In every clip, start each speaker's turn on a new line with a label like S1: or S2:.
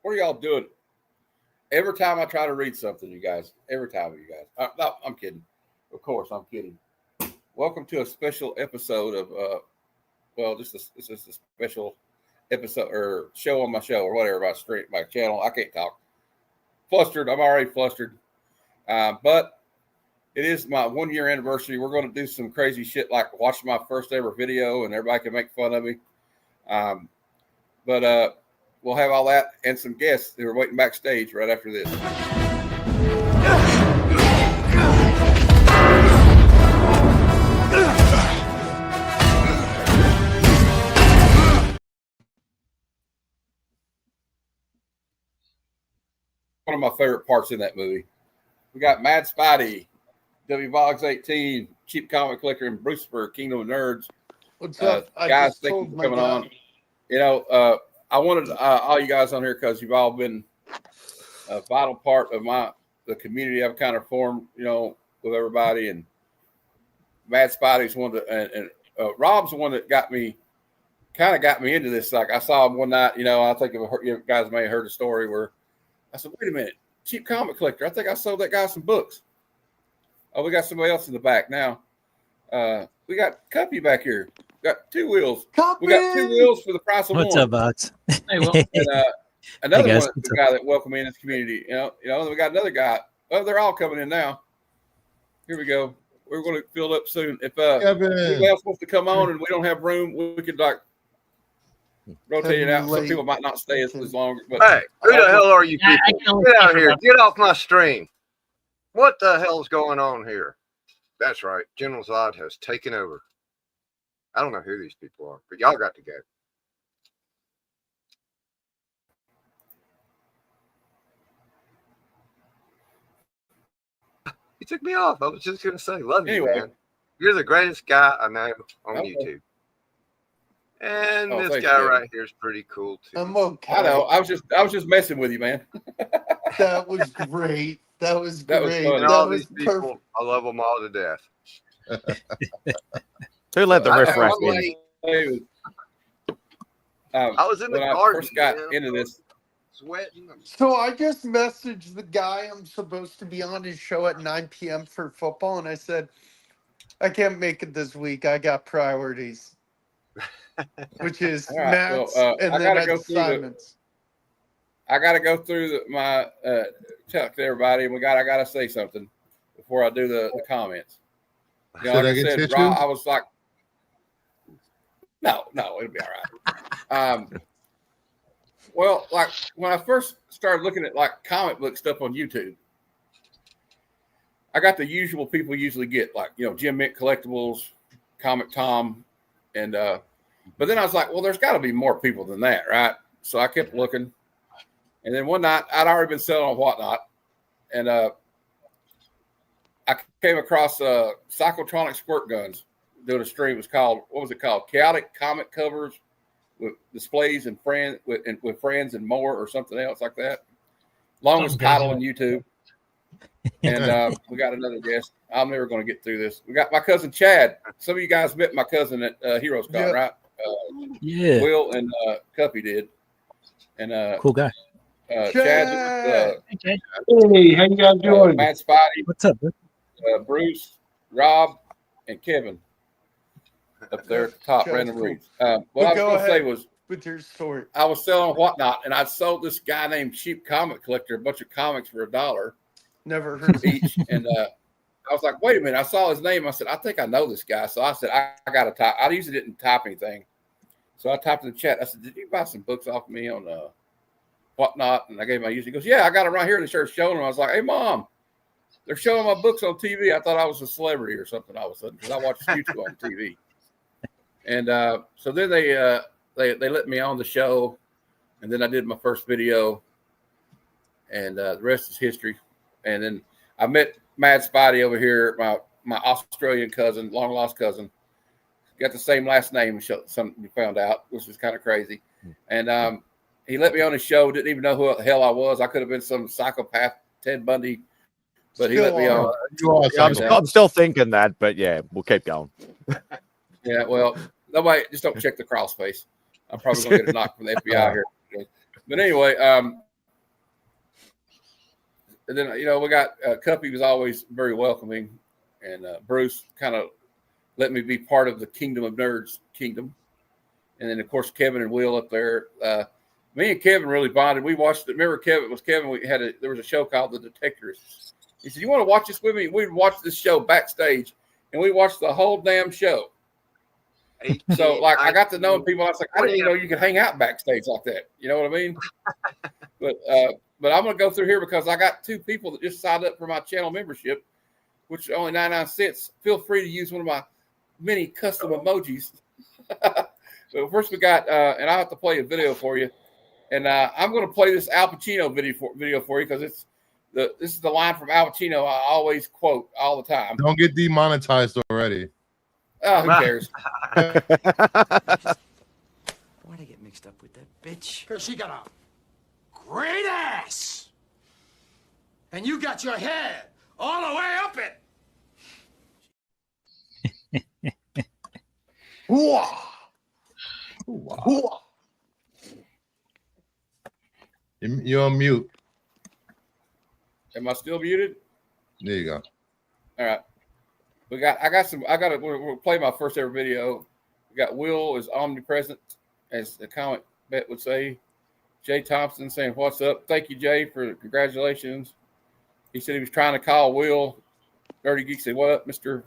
S1: What are y'all doing? Every time I try to read something, you guys. Every time, you guys. No, I'm kidding. Of course, I'm kidding. Welcome to a special episode of this is a special episode or show on my show or whatever, my channel. I can't talk. Flustered. I'm already flustered. But it is my 1 year anniversary. We're going to do some crazy shit like watch my first ever video and everybody can make fun of me. But we'll have all that and some guests who are waiting backstage right after this. One of my favorite parts in that movie. We got Mad Spidey, W Boggs 18, Cheap Comic Collector, and Bruceberg, Kingdom of Nerds.
S2: What's up?
S1: Guys, thank you for coming on. You know, I wanted all you guys on here because you've all been a vital part of the community I've kind of formed, you know, with everybody. And Mad Spidey's one that, and Rob's the one that got me into this. Like I saw him one night, you know, I think you guys may have heard the story where I said, wait a minute, Cheap Comic Collector. I think I sold that guy some books. Oh, we got somebody else in the back now. We got Cuppy back here. We got two wheels.
S2: Cuppy!
S1: We got two wheels for the price of one.
S3: What's up, Box?
S1: Hey, well, and, another one, the guy that welcomed me in this community. You know, we got another guy. Oh, they're all coming in now. Here we go. We're going to fill up soon. If anybody else wants to come on and we don't have room, we could like rotate it out. Some people might not stay as long. But
S4: hey, who the hell are you people? Get out of here. Get off my stream. What the hell's going on here? That's right. General Zod has taken over. I don't know who these people are, but y'all got to go. He took me off. I was just going to say, love you, man. You're the greatest guy I know on YouTube. And this guy right here is pretty cool too.
S2: I'm okay.
S1: I know. I was just messing with you, man.
S2: That was great. That was great.
S1: Fun.
S4: All these people, perfect. I love them all to death.
S3: Who let the riffraff in?
S4: I was in the garden.
S1: I first got into this.
S4: Sweating.
S2: So I just messaged the guy I'm supposed to be on his show at 9 p.m. for football, and I said, I can't make it this week. I got priorities. Which is right, Matt's and then Simon's.
S1: I got to go through my talk to everybody, and I got to say something before I do the comments. You know, like I said, I was like, no, it'll be all right. Well, like when I first started looking at like comic book stuff on YouTube, I got the usual people usually get, like, you know, Jim Mint Collectibles, Comic Tom, and but then I was like, well, there's got to be more people than that, right? So I kept looking, and then one night I'd already been selling on Whatnot, and I came across Cyclotronic Squirt Guns doing a stream. It was called, what was it called? Chaotic Comic Covers with displays and friends with friends and more, or something else like that. Longest title on YouTube. And we got another guest. I'm never going to get through this. We got my cousin Chad. Some of you guys met my cousin at Heroes Con, right?
S3: Yeah.
S1: Will and Cuppy did. And
S3: cool guy.
S1: Chad.
S5: Hey, how you guys doing?
S1: Matt Spidey.
S3: What's up?
S1: Bruce, Rob, and Kevin up there at the top. Random reads. What I was going to say was,
S2: with your story,
S1: I was selling Whatnot, and I sold this guy named Cheap Comic Collector a bunch of comics for $1.
S2: Never heard of
S1: each. And I was like, wait a minute. I saw his name. I said, I think I know this guy. So I said, I got to type. I usually didn't type anything. So I typed in the chat. I said, did you buy some books off me on Whatnot? And I gave him my user. He goes, yeah, I got them right here. And they started showing them. I was like, hey, Mom, they're showing my books on TV. I thought I was a celebrity or something all of a sudden because I watched YouTube on TV. And so then they let me on the show. And then I did my first video. And the rest is history. And then I met Mad Spidey over here, my Australian cousin, long lost cousin. Got the same last name. Something we found out, which was kind of crazy. And he let me on his show. Didn't even know who the hell I was. I could have been some psychopath, Ted Bundy, but he let me on.
S3: I'm still thinking that, but yeah, we'll keep going.
S1: Yeah, well, nobody just don't check the crawl space. I'm probably gonna get a knock from the FBI here. But anyway, And then, we got Cuppy was always very welcoming, and Bruce kind of let me be part of the Kingdom of Nerds kingdom. And then, of course, Kevin and Will up there. Me and Kevin really bonded. We watched it. Remember, Kevin. There was a show called The Detectors. He said, "You want to watch this with me?" We'd watch this show backstage, and we watched the whole damn show. So, like, I got to know people. I was like, I didn't even know you could hang out backstage like that. You know what I mean? But I'm going to go through here because I got 2 people that just signed up for my channel membership, which is only 99 cents. Feel free to use one of my many custom emojis. So first we got, and I'll have to play a video for you. And I'm going to play this Al Pacino video for you because this is the line from Al Pacino I always quote all the time.
S6: Don't get demonetized already.
S1: Oh, who cares?
S7: Why'd I get mixed up with that bitch?
S8: Because she got a great ass. And you got your head all the way up it.
S2: Hooah! Hooah!
S6: You're on mute.
S1: Am I still muted?
S6: There you go.
S1: All right. We'll play my first ever video. We got Will is omnipresent, as the comic bet would say. Jay Thompson saying, "What's up?" Thank you, Jay, for congratulations. He said he was trying to call Will. Dirty Geek said, "What up, Mr.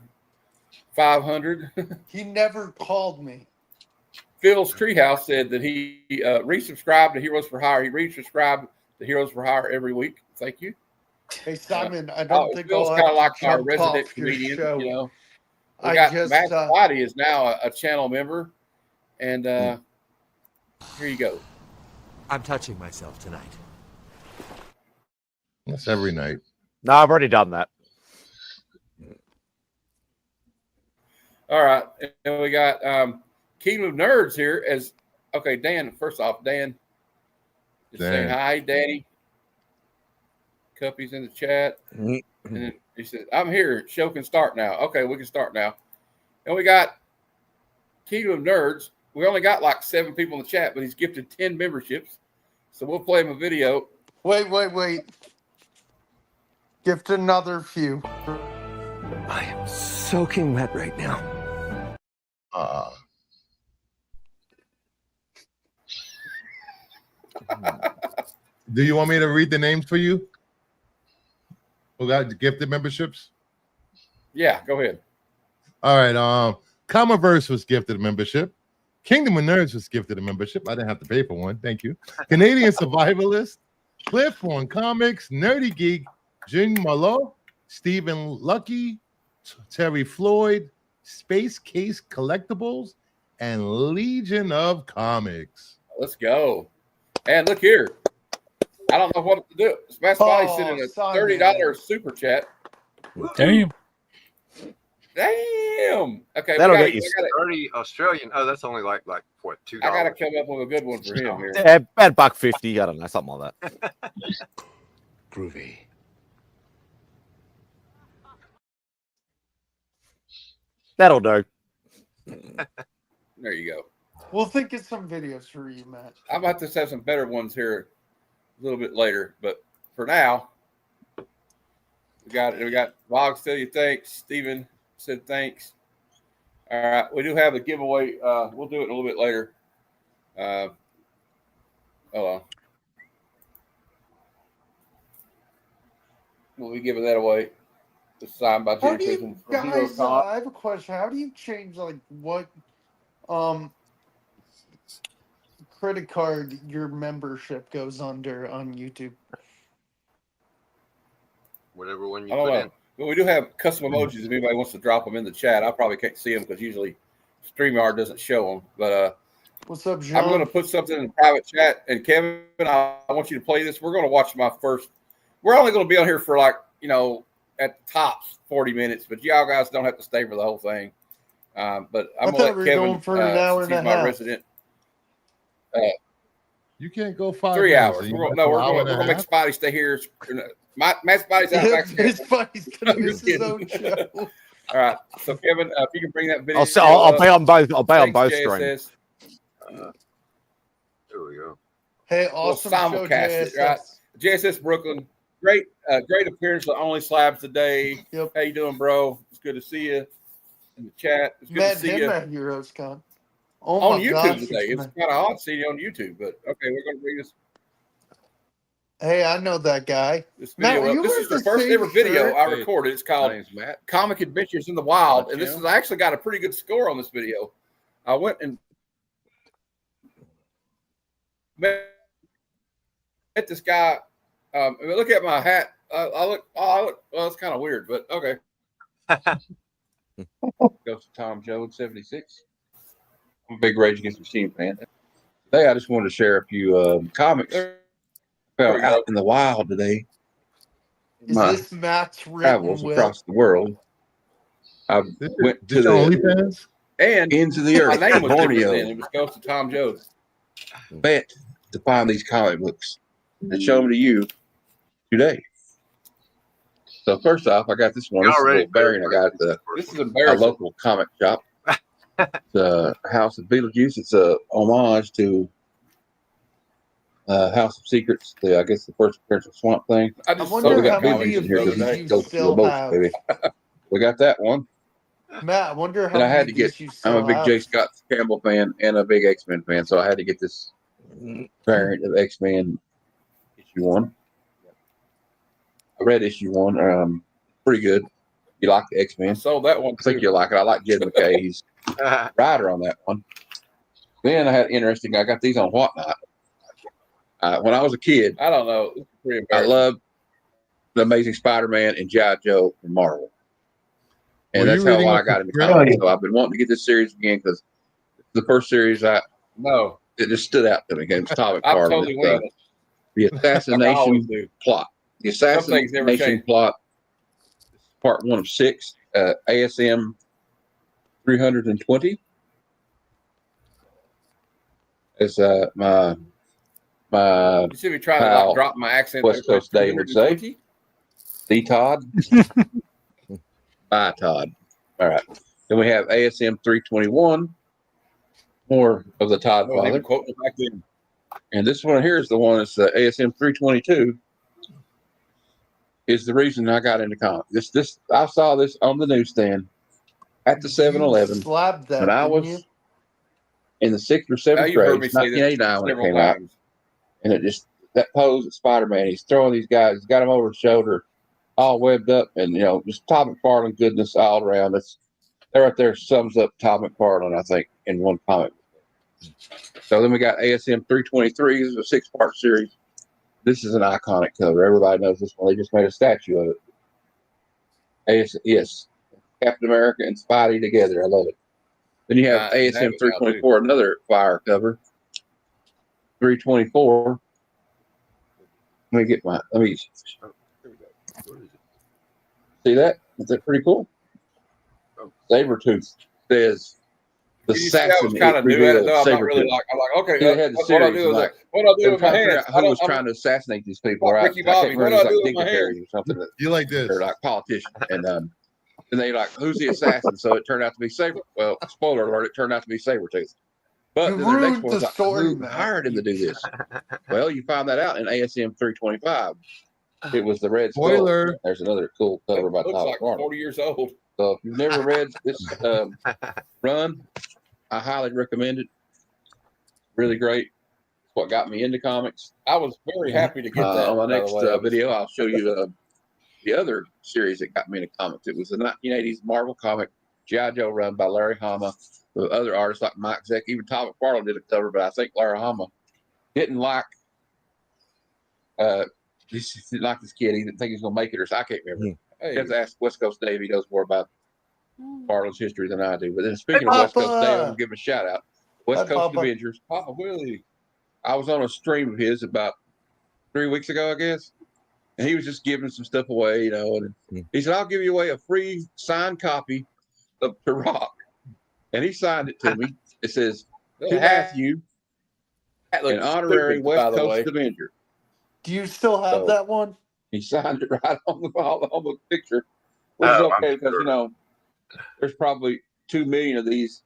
S1: 500?"
S2: He never called me.
S1: Phil's Treehouse said that he resubscribed to Heroes for Hire. He resubscribed to Heroes for Hire every week. Thank you.
S2: Hey, Simon, I don't think
S1: Phil's
S2: I'll
S1: kind
S2: have
S1: of like
S2: to
S1: our
S2: jump
S1: resident
S2: off your
S1: comedian.
S2: show.
S1: We got Matt Spotty is now a channel member, and here you go.
S7: I'm touching myself tonight.
S6: That's every night.
S3: No, I've already done that.
S1: All right, and we got Kingdom of Nerds here as okay. Dan, first off, Dan, just saying hi, Danny. Cuppy's in the chat, and then he says, "I'm here. Show can start now." Okay, we can start now. And we got Kingdom of Nerds. We only got like 7 people in the chat, but he's gifted 10 memberships, so we'll play him a video.
S2: Wait. Gift another few.
S7: I am soaking wet right now.
S6: Do you want me to read the names for you? Who got gifted memberships?
S1: Yeah, go ahead.
S6: All right. Comiverse was gifted a membership. Kingdom of Nerds was gifted a membership. I didn't have to pay for one. Thank you. Canadian Survivalist, Cliffhorn Comics, Nerdy Geek, Jing Malo, Stephen Lucky, Terry Floyd, Space Case Collectibles, and Legion of Comics.
S1: Let's go. And look here. I don't know what to do. Smash Body sent in a $30 super chat.
S5: Damn.
S1: Damn. Okay,
S3: That'll get you
S4: 30 Australian. Oh, that's only like what, $2?
S1: I gotta come up with a good one for him here.
S3: Yeah, about $1.50. I don't know, something like that.
S7: Groovy.
S3: That'll do.
S1: There you go.
S2: We'll think of some videos for you, Matt.
S1: I'm about to have some better ones here a little bit later, but for now, we got Vogs tell you thanks. Steven said thanks. All right, we do have a giveaway. We'll do it a little bit later. Hold on. We'll be giving that away. It's signed by Jerry Prison from Hero
S2: Guys,
S1: Cop.
S2: I have a question. How do you change what credit card your membership goes under on YouTube?
S4: Whatever one you
S1: I don't
S4: put
S1: know.
S4: in.
S1: But we do have custom emojis if anybody wants to drop them in the chat. I probably can't see them because usually StreamYard doesn't show them. But
S2: What's up, John?
S1: I'm going to put something in the private chat. And Kevin, I want you to play this. We're going to watch my first. We're only going to be on here for like, at the tops 40 minutes. But y'all guys don't have to stay for the whole thing. But I'm going to let Kevin,
S2: for an hour and a
S1: my
S2: half.
S1: resident.
S6: You can't go 5
S1: 3
S6: hours.
S1: hours.
S6: You
S1: We're
S6: got
S1: going
S6: an hour
S1: to
S6: and a
S1: make
S6: half?
S1: Spotty stay here. Matt Spotty's out back.
S2: His buddy's gonna
S1: I'm
S2: miss
S1: just
S2: his own
S1: kidding.
S2: show.
S1: All right. So, Kevin, if you can bring that video.
S3: I'll pay on both. I'll pay on both
S1: Thanks,
S3: screens.
S1: JSS.
S4: There we go.
S2: Hey, awesome
S1: We'll
S2: show,
S1: simulcast it, right?
S2: JSS.
S1: JSS Brooklyn. great appearance on Only Slabs today.
S2: Yep.
S1: How you doing, bro? It's good to see you in the chat. It's good
S2: Met
S1: to see
S2: him
S1: you
S2: at Heroes Con. Oh
S1: on
S2: my
S1: YouTube
S2: gosh,
S1: today. It's kind of odd seeing you on YouTube, but okay, we're going to bring
S2: Hey, I know that guy.
S1: this
S2: Matt,
S1: video
S2: were
S1: up.
S2: you
S1: This
S2: wearing
S1: is the
S2: the
S1: first
S2: same
S1: ever video
S2: shirt?
S1: I recorded. It's called
S9: My name's Matt.
S1: Comic Adventures in the Wild,
S9: Hi,
S1: and this
S9: Jim.
S1: is I actually got a pretty good score on this video. I went and met this guy. Look at my hat. I look. Well, it's kind of weird, but okay. Goes to Tom Jones, 76. I'm a big Rage Against the Machine fan. Today, I just wanted to share a few comics found out in the wild today.
S2: Is
S1: My
S2: this Matt's
S1: travels
S2: written will?
S1: across the world. I went to
S6: This your
S1: the
S6: OnlyFans?
S1: and
S9: Ends of the
S1: my
S9: earth.
S1: name was different
S9: Borneo.
S1: then. It was Goes to Tom Jones.
S9: Bet to find these comic books and show them to you today.
S1: So first off, I got this one. This is a
S4: Already
S1: little variant. I got this is
S4: a
S1: a local comic shop. The House of Beetlejuice. It's a homage to House of Secrets. I guess the first appearance of Swamp Thing. I
S2: I wonder how many of these you still have.
S1: baby. We got that one.
S2: Matt, I wonder how
S1: And I had
S2: many
S1: to
S2: of
S1: get.
S2: these you
S1: I'm
S2: still
S1: a big
S2: have.
S1: J. Scott Campbell fan and a big X-Men fan, so I had to get this variant of X-Men issue 1. I read issue 1. Pretty good. You like the X-Men? Sold that one. I think you'll like it. I like Jed McKay. He's writer on that one. Then I had interesting. I got these on Whatnot. When I was a kid, I don't know. I loved the Amazing Spider-Man and G.I. Joe from Marvel, and
S6: Were
S1: that's
S6: you
S1: how
S6: reading
S1: I
S6: off
S1: got
S6: the
S1: into
S6: script?
S1: comics. So I've been wanting to get this series again because the first series it just stood out to me. It was Atomic Part of it. The assassination plot. The assassination plot. Part 1 of 6. ASM 320 is my
S10: You see me trying to
S1: pal,
S10: drop my accent.
S1: West Coast Dave would say. The Todd. Bye, Todd. All right. Then we have ASM 321. More of the Todd father.
S10: Back then.
S1: And this one here is the one that's ASM 322. Is the reason I got into comics. This I saw this on the newsstand at the 7-Eleven when I was in the 6th or 7th grade, 1989 when it came out. And it just that pose of Spider-Man, he's throwing these guys, he's got them over his shoulder, all webbed up, and just Todd McFarlane goodness all around. That right there sums up Todd McFarlane, I think, in one comic. So then we got ASM 323. This is a 6-part series. This is an iconic cover. Everybody knows this one. They just made a statue of it. Yes, Captain America and Spidey together. I love it. Then you have ASM 324, another fire cover. 324. Let me see that? Is that pretty cool? Sabretooth says the assassin
S10: kind of new at it, though. I'm not really
S1: Sabretooth.
S10: I'm like, okay,
S1: Yeah, they had the
S10: what I
S1: series,
S10: do
S1: like,
S10: what I do
S1: they're
S10: with my
S1: trying to figure
S10: hands.
S1: out who was trying to assassinate these people, right?
S10: Ricky Bobby, what do I do with my hands?
S1: Or something.
S6: You like this?
S1: They're like politicians, and they like, who's the assassin? So it turned out to be Saber. Well, spoiler alert, it turned out to be Sabretooth. But then the next one's like, who hired him to do this? Well, you find that out in ASM 325. It was the Red Skull.
S6: Spoiler.
S1: There's another cool cover by
S10: Looks
S1: Todd
S10: like
S1: McFarlane.
S10: 40 years old.
S1: So if you've never read this run, I highly recommend it. Really great. It's what got me into comics.
S10: I was very happy to get that.
S1: On my
S10: by the
S1: next
S10: way.
S1: video, I'll show you the other series that got me into comics. It was the 1980s Marvel comic G.I. Joe run by Larry Hama, with other artists like Mike Zeck. Even Todd McFarlane did a cover, but I think Larry Hama didn't like this kid. He didn't think he was going to make it, or so I can't remember.
S10: Hey.
S1: You have to ask West Coast Dave. He knows more about McFarlane's history than I do. But then speaking of West Coast Dave, I'm going to give him a shout out. West Coast Avengers.
S10: Papa Willie.
S1: I was on a stream of his about 3 weeks ago, I guess. And he was just giving some stuff away, and he said, I'll give you away a free signed copy of The Rock. And he signed it to me. It says, to Matthew, an honorary West Coast Avenger.
S2: Do you still have that one?
S1: He signed it right on the picture. Which is okay because, there's probably 2 million of these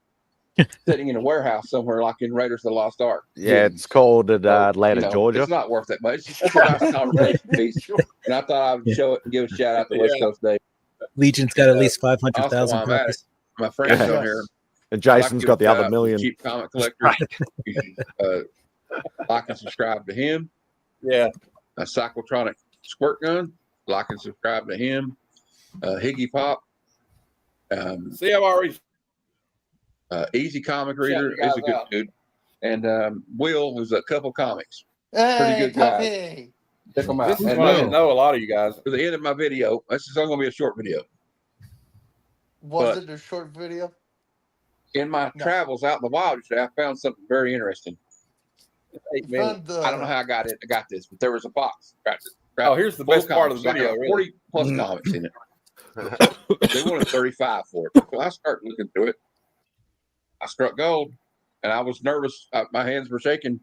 S9: sitting in a warehouse somewhere, like in Raiders of the Lost Ark.
S3: Yeah, it's called at Atlanta, Georgia.
S9: It's not worth that much. It's just a nice conversation piece. And I thought I would show it and give a shout out to West Coast Dave.
S11: Legion's got at least
S9: Also,
S11: 500,000
S9: while I'm at it,
S11: copies.
S9: my friends on here.
S3: And Jason's got the other
S9: $1
S3: million.
S9: Cheap comic collector. You should, like and subscribe to him.
S10: Yeah.
S9: A Cyclotronic squirt gun. Like and subscribe to him. Higgy Pop.
S10: See, I'm already
S9: Easy Comic Reader
S10: you guys
S9: is a good
S10: out.
S9: dude. And Will, who's a couple comics.
S2: Hey,
S9: Pretty good guy.
S2: Puppy.
S9: Check them out.
S10: This is
S9: And
S10: why I didn't know a lot of you guys.
S9: to the end of my video, this is only going to be a short video.
S2: Was
S9: But-
S2: it a short video?
S9: In my
S2: No.
S9: travels out in the wild today, I found something very interesting.
S2: Found the-
S9: I don't know how I got it. I got this, but there was a box.
S10: Oh, here's the best part of the
S9: Full
S10: video,
S9: comics,
S10: really.
S9: 40 plus comics in it. They wanted 35 for it. So I started looking through it. I struck gold, and I was nervous. My hands were shaking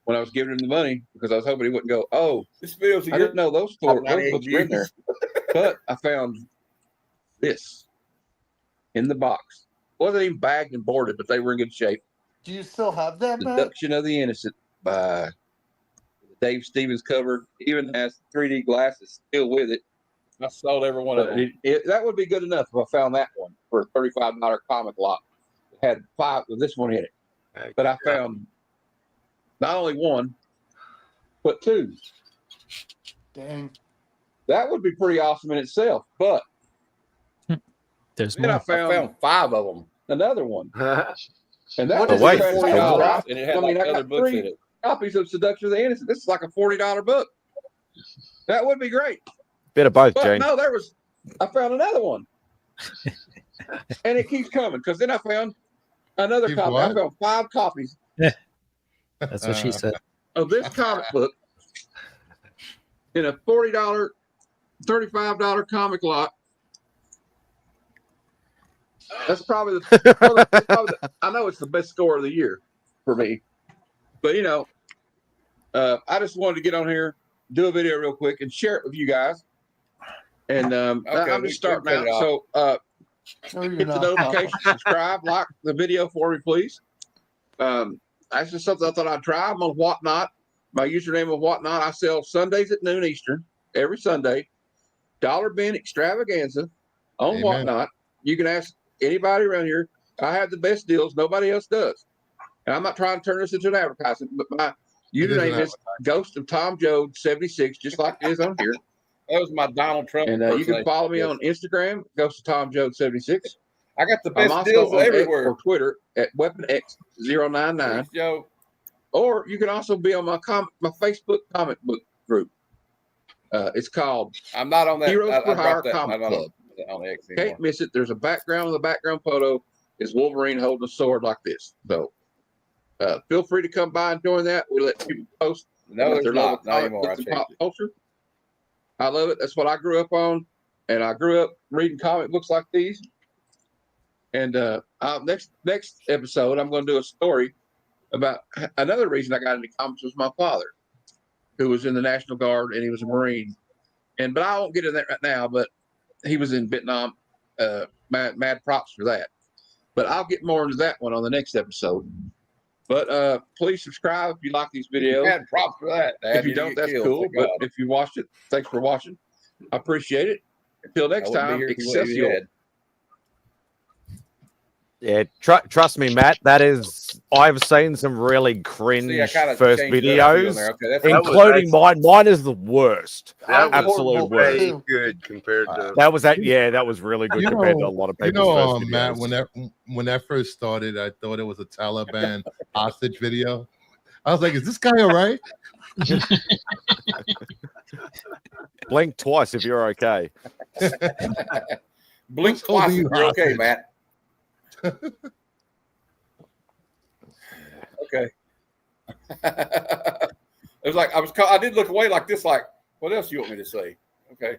S9: when I was giving him the money because I was hoping he wouldn't go, "Oh,
S10: This video's a
S9: I
S10: year.
S9: didn't know those books were in there." But I found this in the box. Wasn't even bagged and boarded, but they were in good shape.
S2: Do you still have that, man?
S9: Seduction of the Innocent by Dave Stevens cover. Even has 3D glasses still with it.
S10: I sold every one of
S9: But
S10: them.
S9: that would be good enough if I found that one for a $35 comic lot. It had 5 with this one in it. But I found not only one, but 2.
S2: Dang.
S9: That would be pretty awesome in itself. But
S11: There's
S9: then I
S11: more.
S9: found
S10: 5 of them.
S9: another one. And that
S2: What
S9: was
S2: is it,
S9: $40.
S10: And it had
S9: I mean,
S10: like
S9: I
S10: other
S9: got
S10: books
S9: 3
S10: in it.
S9: copies of Seduction of the Innocent. This is like a $40 book. That would be great.
S3: Bit of both,
S9: But
S3: Gene.
S9: no, I found another one. And it keeps coming because then I found another
S6: Keep
S9: copy.
S6: what?
S9: I found 5 copies
S11: That's what she said.
S9: of this comic book in a $40, $35 comic lot. That's probably I know it's the best score of the year for me. But, I just wanted to get on here, do a video real quick, and share it with you guys. And I'm
S10: we
S9: just starting
S10: can
S9: out.
S10: cut it
S9: So
S2: No, you're
S9: hit the
S2: not.
S9: notification, subscribe, like the video for me, please. That's just something I thought I'd try. I'm on Whatnot. My username of Whatnot. I sell Sundays at noon Eastern every Sunday. Dollar Bin Extravaganza on
S6: Amen.
S9: Whatnot. You can ask anybody around here. I have the best deals. Nobody else does. And I'm not trying to turn this into an advertisement, but my
S6: It is an
S9: username is Ghost of Tom Joad 76, just like it is on here.
S10: That was my Donald Trump.
S9: And you can
S10: impersonation.
S9: follow me on Instagram, Ghost of Tom Joad 76.
S10: I got the
S9: I'm
S10: best
S9: also
S10: deals
S9: on X
S10: everywhere.
S9: or Twitter at WeaponX099.
S10: Thanks, Joe.
S9: Or you can also be on my Facebook comic book group. It's called
S10: I'm not on that.
S9: Heroes
S10: I
S9: for
S10: dropped
S9: Hire
S10: that.
S9: Comic
S10: I'm not
S9: Club.
S10: on the X anymore.
S9: Can't miss it. There's a background. The background photo is Wolverine holding a sword like this. So feel free to come by and join that. We let people post.
S10: No,
S9: about
S10: there's
S9: their love
S10: not.
S9: of
S10: Not
S9: comic
S10: anymore. I
S9: books and
S10: changed
S9: pop
S10: it.
S9: culture. I love it. That's what I grew up on. And I grew up reading comic books like these. And next episode, I'm going to do a story about another reason I got into comics was my father, who was in the National Guard and he was a Marine. But I won't get into that right now. But he was in Vietnam. Mad props for that. But I'll get more into that one on the next episode. But please subscribe if you like these videos.
S10: Mad props for that. Dad.
S9: If you don't,
S10: get
S9: that's
S10: killed,
S9: cool.
S10: thank
S9: But
S10: God.
S9: if you watched it, thanks for watching. I appreciate it. Until next
S10: I wouldn't be
S9: time,
S10: here if you wouldn't be
S9: Excelsior.
S10: dead.
S3: Yeah, trust me, Matt. I've seen some really cringe
S10: See, I kinda
S3: first
S10: changed it up for you on
S3: videos,
S10: there. Okay, that's
S4: That was
S3: including mine. Mine is the worst.
S4: That was
S3: Absolute worst.
S4: way good compared to.
S3: That was that. Yeah, that was really good
S6: You
S3: compared to
S6: know-
S3: a lot of
S6: You
S3: people's
S6: know,
S3: first
S6: Matt,
S3: videos.
S6: when that first started, I thought it was a Taliban hostage video. I was like, "Is this guy all right?"
S3: Blink twice if you're okay.
S10: Blink
S6: Who's
S10: twice
S6: holding
S10: if
S6: you
S10: you're okay,
S6: hostage?
S10: Matt. Okay. It was like I did look away like this, like, what else you want me to say? Okay.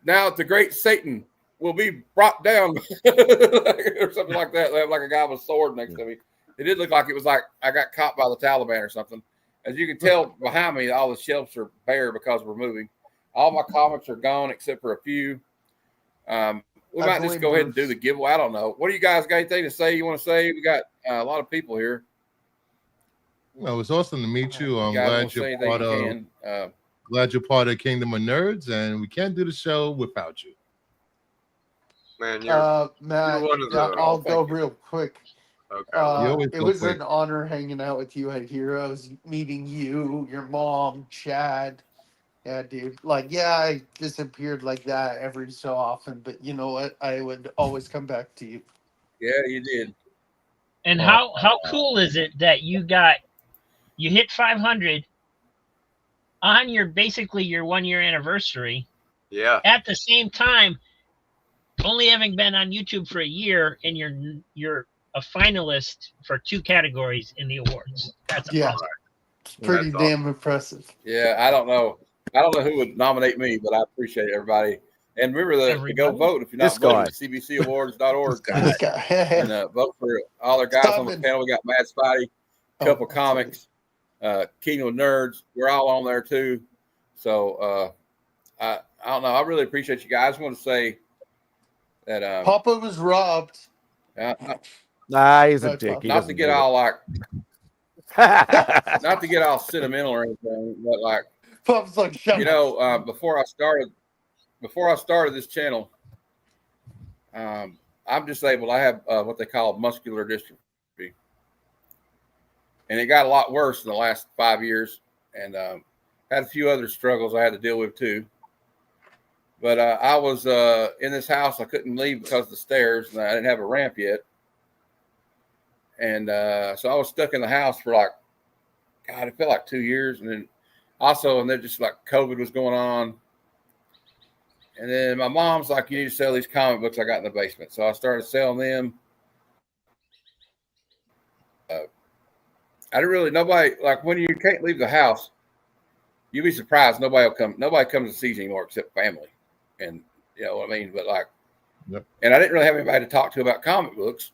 S10: Now the great Satan will be brought down or something like that. They have like a guy with a sword next to me. It did look like it was like I got caught by the Taliban or something. As you can tell behind me, all the shelves are bare because we're moving. All my comics are gone except for a few. we
S2: I
S10: might just
S2: blame
S10: go ahead and do
S2: Bruce.
S10: the giveaway. I don't know. What do you guys got anything to say? You want to say? We got a lot of people here.
S6: Well, it's awesome to meet you. I'm
S10: You guys
S6: glad
S10: want to say
S6: you're
S10: anything
S6: part
S10: you
S6: of.
S10: can.
S6: Glad you're part of Kingdom of Nerds, and we can't do the show without you.
S4: Man, you're
S2: Matt,
S4: one of the-
S2: I'll go
S10: thank you.
S2: real quick.
S4: okay.
S6: always
S2: It
S6: go
S2: was
S6: quick.
S2: an honor hanging out with you at Heroes, meeting you, your mom, Chad. Yeah, dude. Like, yeah, I disappeared like that every so often, but you know what? I would always come back to you.
S10: Yeah, you did.
S12: And how cool is it that you hit 500 on your basically your 1 year anniversary
S4: Yeah.
S12: at the same time, only having been on YouTube for a year, and you're a finalist for 2 categories in the awards. That's
S2: Yeah.
S12: awesome.
S2: It's pretty
S4: That's
S2: damn impressive.
S10: Yeah, I don't know. Who would nominate me, but I appreciate everybody. And remember to go
S12: Everybody?
S10: vote if you're
S3: This
S10: not
S3: guy.
S10: voting. CBCawards.org.
S2: This guy.
S10: And vote for all our guys on the
S2: Simon.
S10: panel. We got Mad Spidey, Couple
S2: Oh,
S10: Comics, Kingdom of Nerds. We're all on there too. So I don't know. I really appreciate you guys. I want to say that
S2: Papa was robbed.
S3: Nah, he's a
S2: No,
S3: dick. He
S10: not to
S3: doesn't
S10: get
S3: do
S10: all like
S3: it.
S10: not to get all sentimental or anything, but like
S2: Papa's like, shut
S10: you
S2: up.
S10: know, before I started this channel, I'm disabled. I have what they call muscular dystrophy, and it got a lot worse in the last 5 years, and had a few other struggles I had to deal with too. But I was in this house. I couldn't leave because of the stairs, and I didn't have a ramp yet. And so I was stuck in the house for like, God, it felt like 2 years. And then just like COVID was going on. And then my mom's like, you need to sell these comic books I got in the basement. So I started selling them. I didn't really, nobody, like when you can't leave the house, you'd be surprised. Nobody comes and sees anymore except family. And you know what I mean? But like,
S6: Yep.
S10: And I didn't really have anybody to talk to about comic books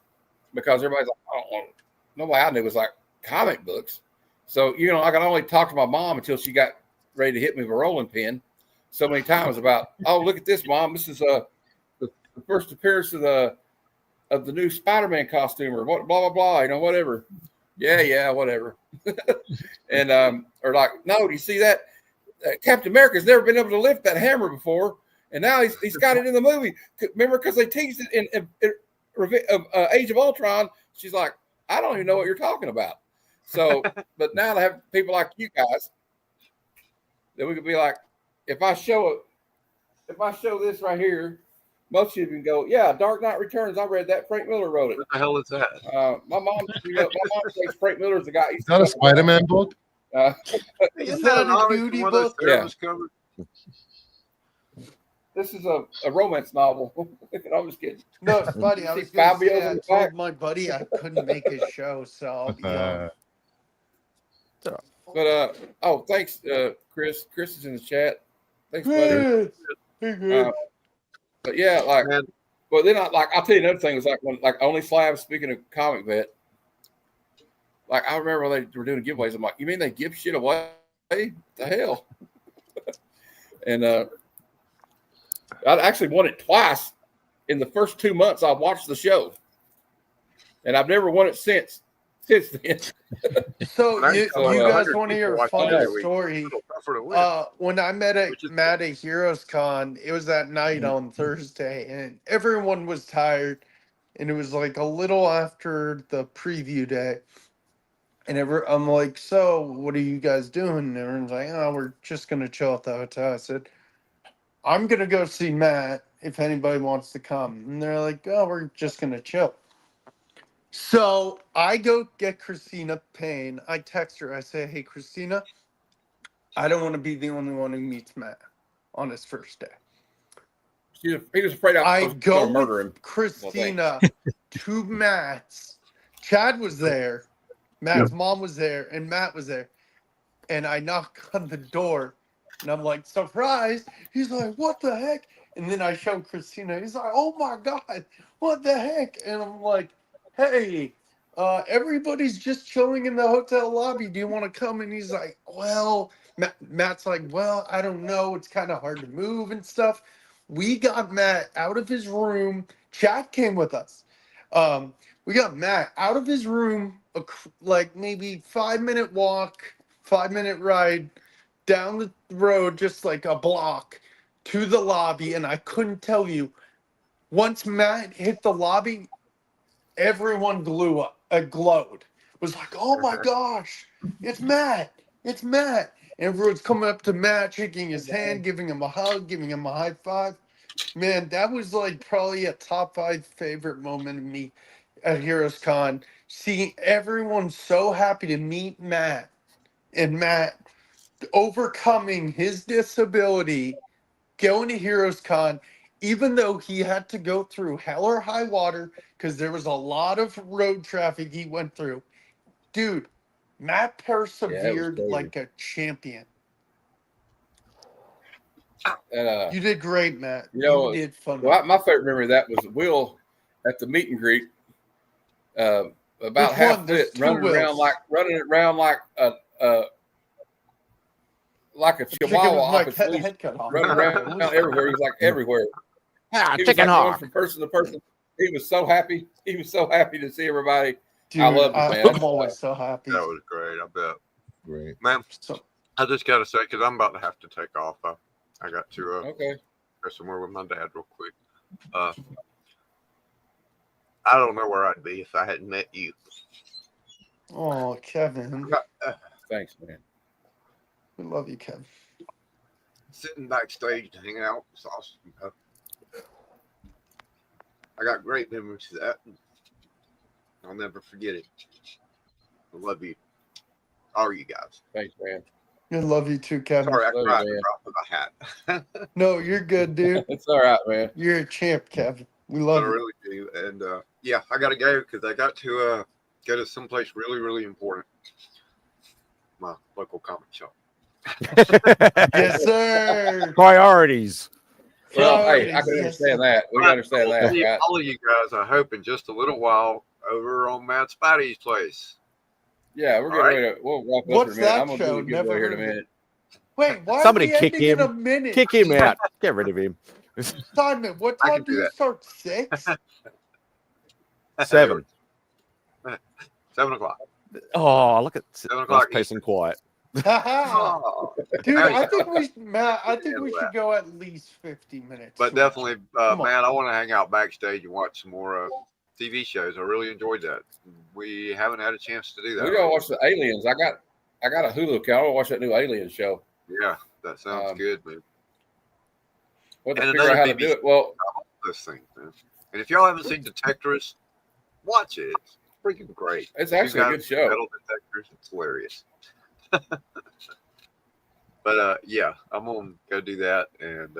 S10: because everybody's like, I don't want, nobody I knew was like comic books. So, you know, I could only talk to my mom until she got ready to hit me with a rolling pin so many times about, oh, look at this, Mom. This is the first appearance of the new Spider-Man costume or what, blah, blah, blah, you know, whatever. Yeah, whatever. And, or like, no, do you see that? Captain America's never been able to lift that hammer before. And now he's got it in the movie. Remember, because they teased it in Age of Ultron. She's like, I don't even know what you're talking about. So, but now to have people like you guys, that we could be like, if I show this right here, most of you can go, yeah, Dark Knight Returns. I read that. Frank Miller wrote it.
S4: What the hell is that?
S10: My mom says Frank Miller's the guy.
S6: Is that a Spider-Man book?
S4: Isn't
S2: that
S4: that
S2: a
S4: a
S2: beauty
S4: one of those
S2: book?
S4: service covers?
S10: This is a romance novel. I'm just kidding.
S2: No, it's funny. I
S10: See
S2: was going to
S10: Fabio
S2: say,
S10: in
S2: I
S10: the
S2: told
S10: back?
S2: my buddy I couldn't make his show, so I'll be on.
S10: But thanks, Chris. Chris is in the chat. Thanks, buddy. But yeah, like,
S4: Man.
S10: well, then I'll tell you another thing was like when Only Slab, speaking of Comic Vet, like I remember when they were doing giveaways. I'm like, you mean they give shit away? What the hell? And I actually won it twice in the first 2 months I watched the show, and I've never won it since then.
S2: So you guys want to hear a funny
S10: that.
S2: story?
S4: For the win.
S2: When I met
S4: Which is-
S2: Matt at Heroes Con, it was that night on Thursday, and everyone was tired, and it was like a little after the preview day. And I'm like, so what are you guys doing? And everyone's like, oh, we're just gonna chill at the hotel. I said, I'm gonna go see Matt if anybody wants to come. And they're like, oh, we're just gonna chill. So I go get Christina Payne. I text her. I say, hey, Christina, I don't want to be the only one who meets Matt on his first day.
S10: He was afraid I was
S2: go
S10: going to murder him.
S2: with Christina to Matt's. Chad was there. Matt's mom was there, and Matt was there. And I knock on the door, and I'm like, surprise. He's like, what the heck? And then I show Christina. He's like, oh, my God, what the heck? And I'm like, hey, everybody's just chilling in the hotel lobby. Do you want to come? And he's like, well, Matt's like, well, I don't know. It's kind of hard to move and stuff. We got Matt out of his room. Chad came with us. We got Matt out of his room, like maybe 5-minute walk, 5-minute ride down the road, just like a block to the lobby. And I couldn't tell you, once Matt hit the lobby, everyone glowed. It was like, oh my gosh, it's Matt. It's Matt. And everyone's coming up to Matt, shaking his hand, giving him a hug, giving him a high five. Man, that was like probably a top 5 favorite moment of me at Heroes Con. Seeing everyone so happy to meet Matt, and Matt overcoming his disability, going to Heroes Con, even though he had to go through hell or high water because there was a lot of road traffic he went through. Dude, Matt persevered like a champion. You did great, Matt. You did fun.
S10: Well, my favorite memory of that was Will at the meet and greet. About half fit, running around like a chihuahua off its leash, running around everywhere. He was like everywhere.
S3: Chicken hawk.
S10: From person to person. He was so happy. He was so happy to see everybody.
S2: Dude,
S10: I love it, man.
S2: I'm always so happy.
S4: That was great. I bet.
S6: Great.
S4: Man, I just got to say, because I'm about to have to take off. I got to go somewhere with my dad real quick. I don't know where I'd be if I hadn't met you.
S2: Oh, Kevin.
S10: Thanks, man.
S2: We love you, Kevin.
S4: Sitting backstage to hang out was awesome. I got great memories of that. I'll never forget it. I love you. All you guys.
S10: Thanks, man.
S2: I love you too, Kevin.
S4: Sorry, I cried and dropped my hat.
S2: No, you're good, dude.
S10: It's all right, man.
S2: You're a champ, Kevin. We love
S4: I
S2: you.
S4: really do. And yeah, I got to go because I got to go to someplace really, really important. My local comic shop.
S2: Yes, sir.
S3: Priorities.
S10: Well, hey, I can understand that. We understand that.
S4: See
S10: Right?
S4: all of you guys, I hope, in just a little while over on Matt Spidey's place.
S10: Yeah, we're getting ready to. We'll walk up in a minute. I'm gonna do the giveaway here in a minute.
S2: Wait, why?
S3: Somebody
S2: are we
S3: kick
S2: ending
S3: him.
S2: in a minute?
S3: Kick him out. Get rid of him.
S2: Simon, what
S4: I
S2: time
S4: can
S2: do
S4: do
S2: you
S4: that.
S2: start? 6?
S3: 7.
S4: 7 o'clock.
S3: Oh, look at
S4: 7
S3: that's
S4: o'clock.
S3: peace and quiet.
S4: Oh.
S2: Dude,
S4: Hey,
S2: I think we, Matt. I think we
S4: handle
S2: should
S4: that.
S2: go at least 50 minutes.
S4: But
S2: So-
S4: definitely,
S2: Come on.
S4: man, I want to hang out backstage and watch some more TV shows. I really enjoyed that. We haven't had a chance to do that.
S10: We gotta watch the Aliens. I got a Hulu account. I want to watch that new Alien show.
S4: Yeah, that sounds good, man.
S10: What to
S4: And
S10: figure out how to
S4: another
S10: do it? Well,
S4: This thing, man. And if y'all haven't seen Detectors, watch it. It's freaking great.
S10: It's actually a good show.
S4: Metal Detectors. It's hilarious. But yeah, I'm gonna go do that, and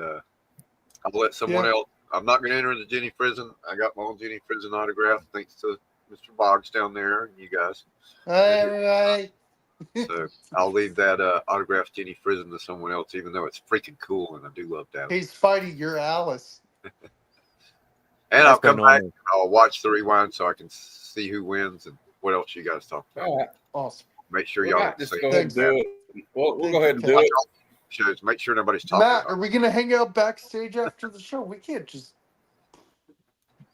S4: I'll let someone else. I'm not gonna enter the Jenny Frizen. I got my own Jenny Frizen autograph, thanks to Mr. Boggs down there and you guys.
S2: All right.
S4: So I'll leave that autographed Jenny Frizen to someone else, even though it's freaking cool, and I do love that.
S2: He's fighting your Alice.
S4: And I'll come
S3: been
S4: back.
S3: on.
S4: I'll watch the rewind so I can see who wins and what else you guys talk about.
S10: all right.
S2: Awesome.
S4: Make sure
S10: We
S4: y'all
S10: might just go ahead and
S2: Thanks,
S10: do it. We'll go ahead and do
S4: watch
S10: it.
S4: all the shows. Make sure nobody's talking.
S2: Matt,
S4: about
S2: are we gonna hang out backstage after the show? We can't just.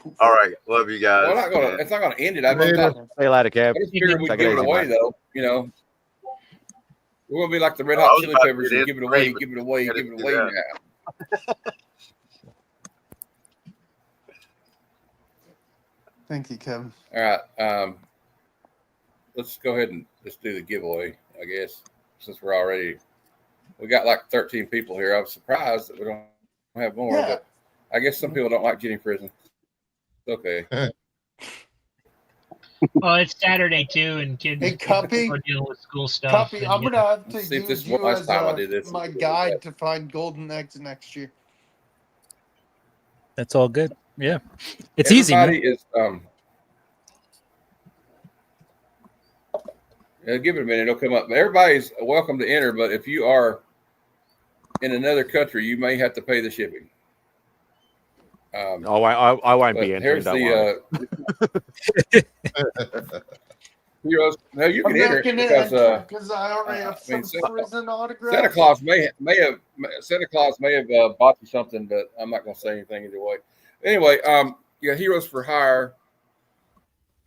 S4: it. All right, love you guys.
S10: Well, not gonna.
S4: and
S10: It's not gonna end it. I just
S6: Later.
S10: thought.
S3: See you later, Kev.
S10: I just figured we'd
S3: Take it
S10: give it
S3: easy,
S10: away,
S3: mate.
S10: though. You know, we're gonna be like the Red
S4: I
S10: Hot
S4: was
S10: Chili
S4: about to
S10: Peppers
S4: get
S10: and
S4: in
S10: give it away,
S4: Raven.
S10: give it away,
S4: I
S10: give it
S4: didn't
S10: away
S4: do
S10: now.
S2: Thank you, Kevin.
S10: All right. Let's go ahead and just do the giveaway, I guess, since we got like 13 people here. I'm surprised that we don't have more,
S2: Yeah.
S10: but I guess some people don't like Jenny Frizen. It's okay.
S12: Well, it's Saturday too, and kids
S2: Hey, Cuppy.
S12: are dealing with school stuff.
S2: Copy.
S12: and,
S2: I'm
S12: you
S2: gonna
S12: know.
S2: have to
S10: Let's see if this
S2: use
S10: is the
S2: you
S10: last
S2: as
S10: time I do this.
S2: my guide to find golden eggs next year.
S11: That's all good. Yeah. It's easy, man.
S10: Everybody is give it a minute, it'll come up. But everybody's welcome to enter, but if you are in another country, you may have to pay the shipping.
S3: I won't
S10: but
S3: be entering.
S10: here's
S3: Don't worry.
S10: Heroes. No, you
S2: I'm
S10: can enter
S2: not
S10: it
S2: gonna
S10: because
S2: enter because I already have
S10: I mean,
S2: some prison autographs.
S10: Santa Claus may have bought you something, but I'm not going to say anything either way. Anyway, you got Heroes for Hire.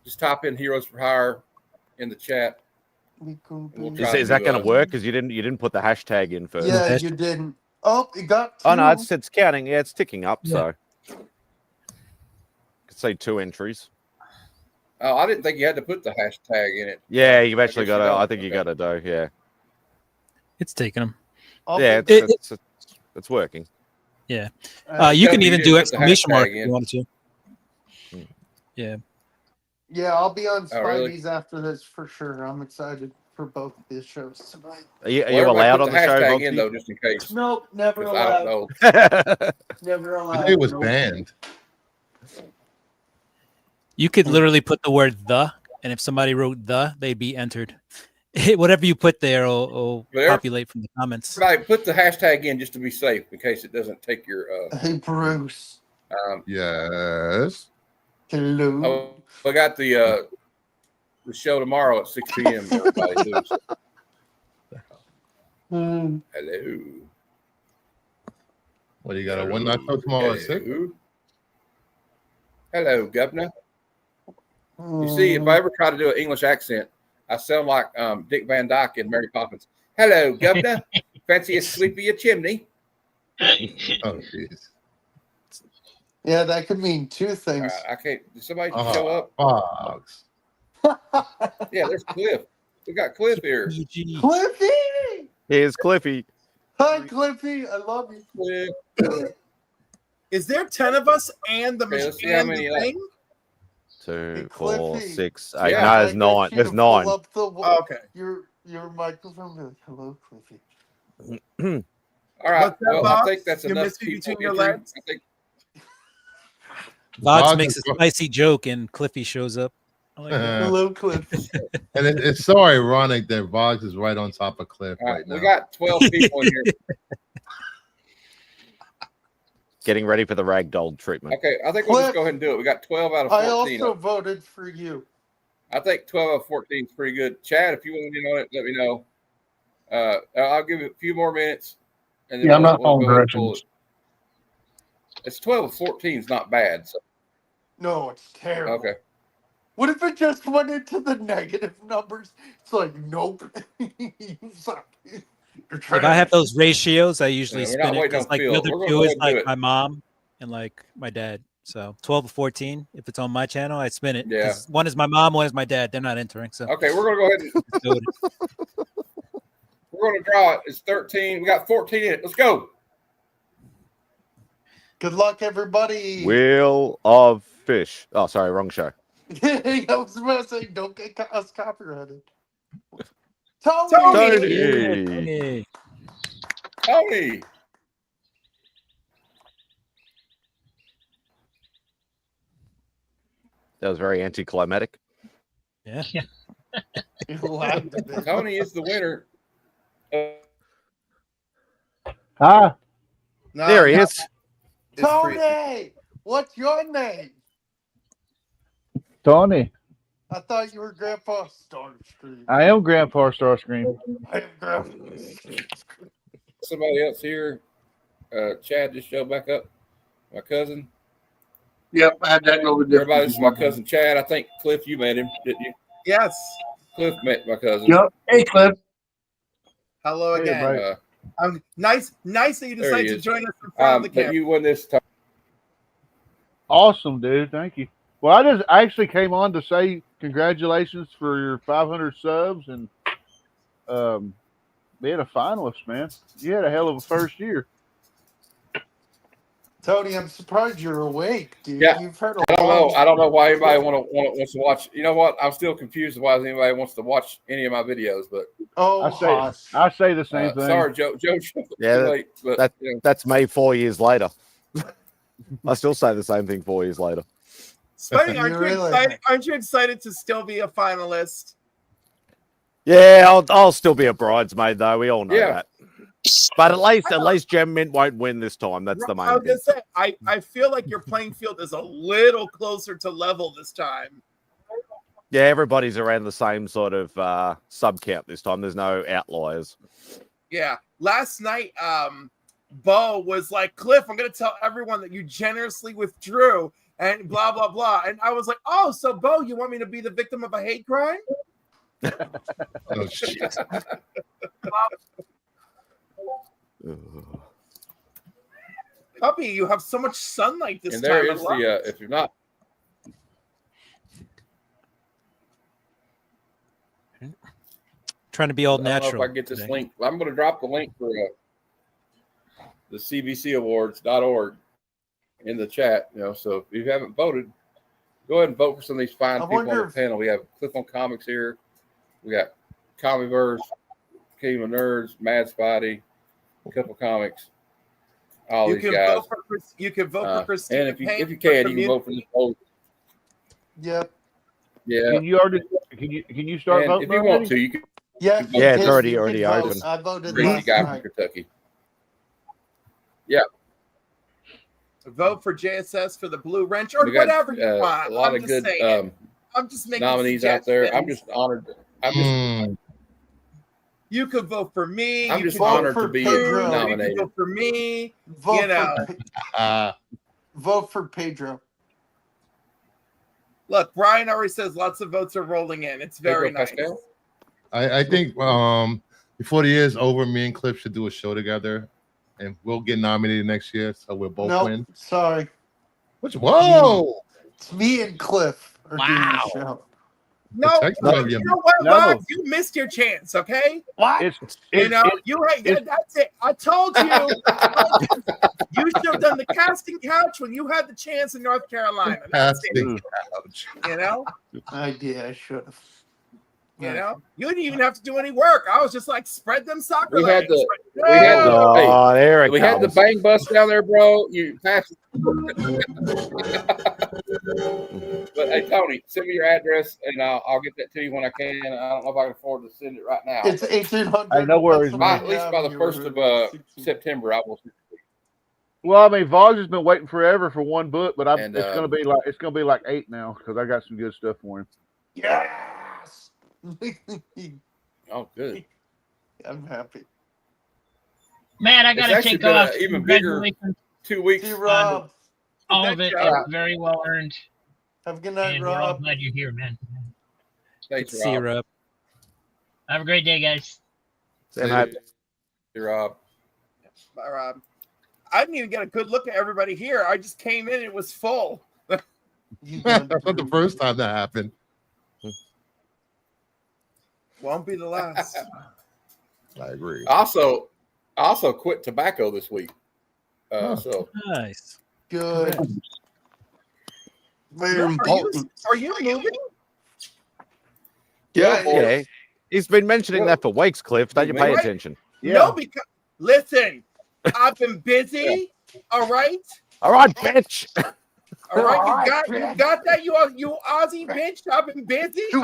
S10: Just type in Heroes for Hire in the chat.
S3: Is that going to work? Because you didn't put the hashtag in first.
S2: Yeah, you didn't. Oh, it got 2.
S3: Oh no, it's counting. Yeah, it's ticking up.
S2: Yeah.
S3: So could say 2 entries.
S10: Oh, I didn't think you had to put the hashtag in it.
S3: Yeah, you've actually
S10: guess
S3: got
S10: you
S3: to.
S10: don't.
S3: I think you got to do. Yeah.
S11: It's taking them.
S3: Yeah, it's working.
S11: Yeah.
S2: Uh,
S11: You can
S10: you
S11: even
S10: didn't
S11: do
S10: put the
S11: exclamation mark
S10: hashtag
S11: if
S10: in.
S11: you wanted to. Yeah.
S2: Yeah, I'll be on
S10: Oh, really?
S2: Spidey's after this for sure. I'm excited for both of these shows tonight.
S3: Are you
S10: Well, everybody
S3: allowed
S10: put
S3: on the show?
S10: hashtag in
S3: Voxy?
S10: though, just in case.
S2: Nope, never
S10: 'Cause I don't
S2: allowed.
S10: know.
S2: Never
S6: I
S2: allowed.
S6: think it was
S2: Nope.
S6: banned.
S11: You could literally put the word "the," and if somebody wrote "the," they'd be entered. Whatever you put there will
S10: But
S11: populate from the comments.
S10: Everybody put the hashtag in just to be safe in case it doesn't take your.
S2: Hey, Bruce.
S6: Yes.
S2: Hello.
S10: Oh, I got the show tomorrow at 6 p.m. Everybody do.
S2: Hmm.
S10: Hello.
S6: What do you got? A one night show tomorrow at 6?
S10: Hello, Governor. You see, if I ever try to do an English accent, I sound like Dick Van Dyke in Mary Poppins. Hello, Governor. Fancy a sweepy a chimney?
S6: Oh, jeez.
S2: Yeah, that could mean 2 things.
S10: I can't. Did somebody show up?
S6: Fox.
S10: Yeah, there's Cliff. We got Cliff here.
S2: Cliffy!
S3: Here's Cliffy.
S2: Hi, Cliffy. I love you.
S10: Cliff.
S13: Is there 10 of us and the
S10: Okay, let's see how
S13: machine
S10: many.
S13: thing?
S3: 2,
S2: Cliffy.
S3: 4, 6, 8.
S10: Yeah,
S3: No, there's
S2: I
S3: 9.
S2: get you
S3: There's
S2: to
S3: 9.
S2: pull up the
S13: Oh, okay.
S2: Your microphone. Be like, hello, Cliffy.
S10: All right.
S13: What's that,
S10: Well,
S13: Bob?
S10: I think that's
S13: You're
S10: enough
S13: missing
S10: people
S13: between your
S10: entering.
S13: legs?
S10: I think
S11: Vox
S6: Vox
S11: makes a
S6: is-
S11: spicy joke, and Cliffy shows up. I like that.
S2: Hello, Cliff.
S6: And it's so ironic that Vox is right on top of Cliff
S10: all right,
S6: right now.
S10: we got 12 people in here.
S3: Getting ready for the ragdoll treatment.
S10: Okay, I think we'll just
S2: Cliff.
S10: go ahead and do it. We got 12 out of
S2: I
S10: 14.
S2: also voted for you.
S10: I think 12 out of 14 is pretty good. Chad, if you want to get on it, let me know. I'll give it a few more minutes. And then
S5: Yeah, I'm not
S10: go
S5: following
S10: ahead and pull
S5: directions.
S10: it. It's 12 of 14 is not bad. So,
S2: No, it's terrible.
S10: okay.
S2: What if it just went into the negative numbers? It's like, nope. You suck. You're
S11: If I have those ratios, I usually
S10: Yeah, we're not
S11: spin it
S10: waiting
S11: because
S10: on
S11: like
S10: Phil.
S11: the other
S10: We're gonna
S11: two
S10: go
S11: is
S10: ahead and do
S11: like
S10: it.
S11: my mom and like my dad. So 12 or 14, if it's on my channel, I spin it.
S10: Yeah.
S11: 'Cause one is my mom, one is my dad. They're not entering. So
S10: Okay, we're going to go ahead and
S11: do it.
S10: we're going to draw it. It's 13. We got 14 in it. Let's go.
S2: Good luck, everybody.
S3: Wheel of Fish. Oh, sorry, wrong show.
S2: I was about to say, don't get us copyrighted. Tony!
S3: Tony.
S11: Tony.
S10: Tony.
S3: That was very anticlimactic.
S11: Yeah.
S2: You laughed a bit.
S10: Tony is the winner.
S5: Hi.
S13: No,
S3: There he
S13: no,
S3: is.
S13: it's free.
S2: Tony! What's your name?
S5: Tony.
S2: I thought you were Grandpa Starscream.
S5: I am Grandpa Starscream.
S2: I am Grandpa.
S10: Somebody else here. Chad just showed back up. My cousin.
S5: Yep, I had that over
S10: Everybody, this is my cousin Chad. I think Cliff, you met him, didn't you?
S13: Yes.
S10: Cliff met my cousin.
S5: Yep. Hey, Cliff.
S13: Hello
S5: Hey,
S13: again.
S5: buddy.
S13: Nice that you
S10: There
S13: decided
S10: he
S13: to
S10: is.
S13: join us in front of the
S10: But
S13: camera.
S10: you won this time.
S5: Awesome, dude. Thank you. Well, I actually came on to say congratulations for your 500 subs and being a finalist, man. You had a hell of a first year.
S2: Tony, I'm surprised you're awake, dude.
S10: Yeah.
S2: You've heard a
S10: I don't
S2: lot.
S10: know. I don't know why anybody wants to watch. You know what? I'm still confused why anybody wants to watch any of my videos. But
S2: Oh,
S5: I say the same thing.
S10: sorry, Joe. Joe,
S3: Yeah,
S10: too late. But you know,
S3: That's me 4 years later. I still say the same thing 4 years later.
S13: Spidey, aren't
S2: You
S13: you
S2: really-
S13: excited? Aren't you excited to still be a finalist?
S3: Yeah, I'll still be a bridesmaid though. We all know
S10: Yeah.
S3: that. But at least Gem Mint won't win this time. That's the
S13: I
S3: main
S13: was
S3: thing.
S13: gonna say, I feel like your playing field is a little closer to level this time.
S3: Yeah, everybody's around the same sort of sub count this time. There's no outliers.
S13: Yeah. Last night, Bo was like, Cliff, I'm going to tell everyone that you generously withdrew and blah, blah, blah. And I was like, oh, so Bo, you want me to be the victim of a hate crime?
S6: Oh, shit.
S13: Puppy, you have so much sunlight this
S10: And
S13: time.
S10: there
S13: I
S10: is
S13: love
S10: the
S13: it.
S10: if you're not
S11: Trying to be all
S10: I don't know
S11: natural.
S10: if I can get this
S11: today.
S10: link. I'm going to drop the link for the CBCawards.org in the chat. So if you haven't voted, go ahead and vote for some of these fine
S2: I
S10: people on
S2: wonder
S10: the
S2: if-
S10: panel. We have Cliff on Comics here. We got Comicverse, Kingdom of Nerds, Mad Spotty, a couple comics. All
S13: You
S10: these
S13: can
S10: guys.
S13: vote for you can vote for Christina
S10: And if you
S13: Payne for
S10: can, you can vote for this poll.
S2: Yep.
S10: Yeah.
S5: Can you start
S10: And
S5: voting?
S10: if you want to, you can.
S2: Yeah.
S10: you can
S3: Yeah, it's
S10: vote
S3: already
S2: you can vote.
S3: open.
S2: I voted
S10: for the
S2: last
S10: guy from
S2: night.
S10: Kentucky.
S13: Vote for JSS for the Blue Wrench or
S10: We got
S13: whatever you want.
S10: a lot
S13: I'm
S10: of
S13: just
S10: good
S13: saying. I'm just making
S10: nominees out there. I'm
S13: suggestions.
S10: just honored. I'm just
S13: You could vote for me.
S10: I'm
S13: you
S10: just
S13: could vote
S10: honored
S13: for
S10: to be
S13: Pedro,
S10: nominated.
S13: You could vote for me.
S2: Vote
S13: You know.
S2: Vote for Pedro.
S13: Look, Brian already says lots of votes are rolling in. It's very
S10: Pedro
S13: nice.
S10: Pascal?
S6: I think before the year is over, me and Cliff should do a show together, and we'll get nominated next year, so we'll both
S2: Nope.
S6: win.
S2: Sorry.
S6: Whoa!
S2: It's me and Cliff are doing the show.
S13: No,
S6: Technically,
S13: you know what,
S5: No.
S13: Rob? You missed your chance, okay?
S2: What?
S13: That's it. I told you. You should have done the casting couch when you had the chance in North Carolina. That's
S6: Casting
S13: it.
S6: couch.
S13: You know?
S2: I should have.
S13: You know? You didn't even have to do any work. I was just like, spread them soccer
S10: We had
S13: legs.
S10: the hey,
S3: Oh, there it
S10: we had the
S3: comes.
S10: bang bus down there, bro. You passed. But hey, Tony, send me your address and I'll get that to you when I can. I don't know if I can afford to send it right now.
S2: It's 1800.
S5: Hey, no worries,
S10: By,
S5: man.
S10: at least by the 1st of September, I will.
S5: Well, I mean, Vogue has been waiting forever for one book, but
S10: And,
S5: it's gonna be like 8 now because I got some good stuff for him.
S2: Yes.
S10: Oh, good.
S2: I'm happy.
S12: Man, I
S10: It's
S12: gotta
S10: actually
S12: take
S10: been
S12: off.
S10: an even bigger
S12: Congratulations
S10: 2 weeks.
S2: See, Rob.
S12: all of it. It's very well earned.
S2: Have a good night,
S12: And we're all
S2: Rob.
S12: glad you're here, man.
S10: Thanks,
S11: See you, Rob.
S12: Have a great day, guys.
S3: And that-
S10: Rob.
S13: Bye, Rob. I didn't even get a good look at everybody here. I just came in, it was full.
S6: That's not the first time that happened.
S13: Won't be the last.
S6: I agree.
S10: I also quit tobacco this week. So
S11: Nice.
S2: Good. Very
S13: Are
S2: important.
S13: you moving?
S3: Yeah. He's been mentioning that for weeks, Cliff. Don't you pay
S13: Right?
S3: attention?
S13: No, because listen, I've been busy. All right.
S3: All right, bitch.
S13: All right, you got that, you Aussie bitch. I've been busy.
S2: You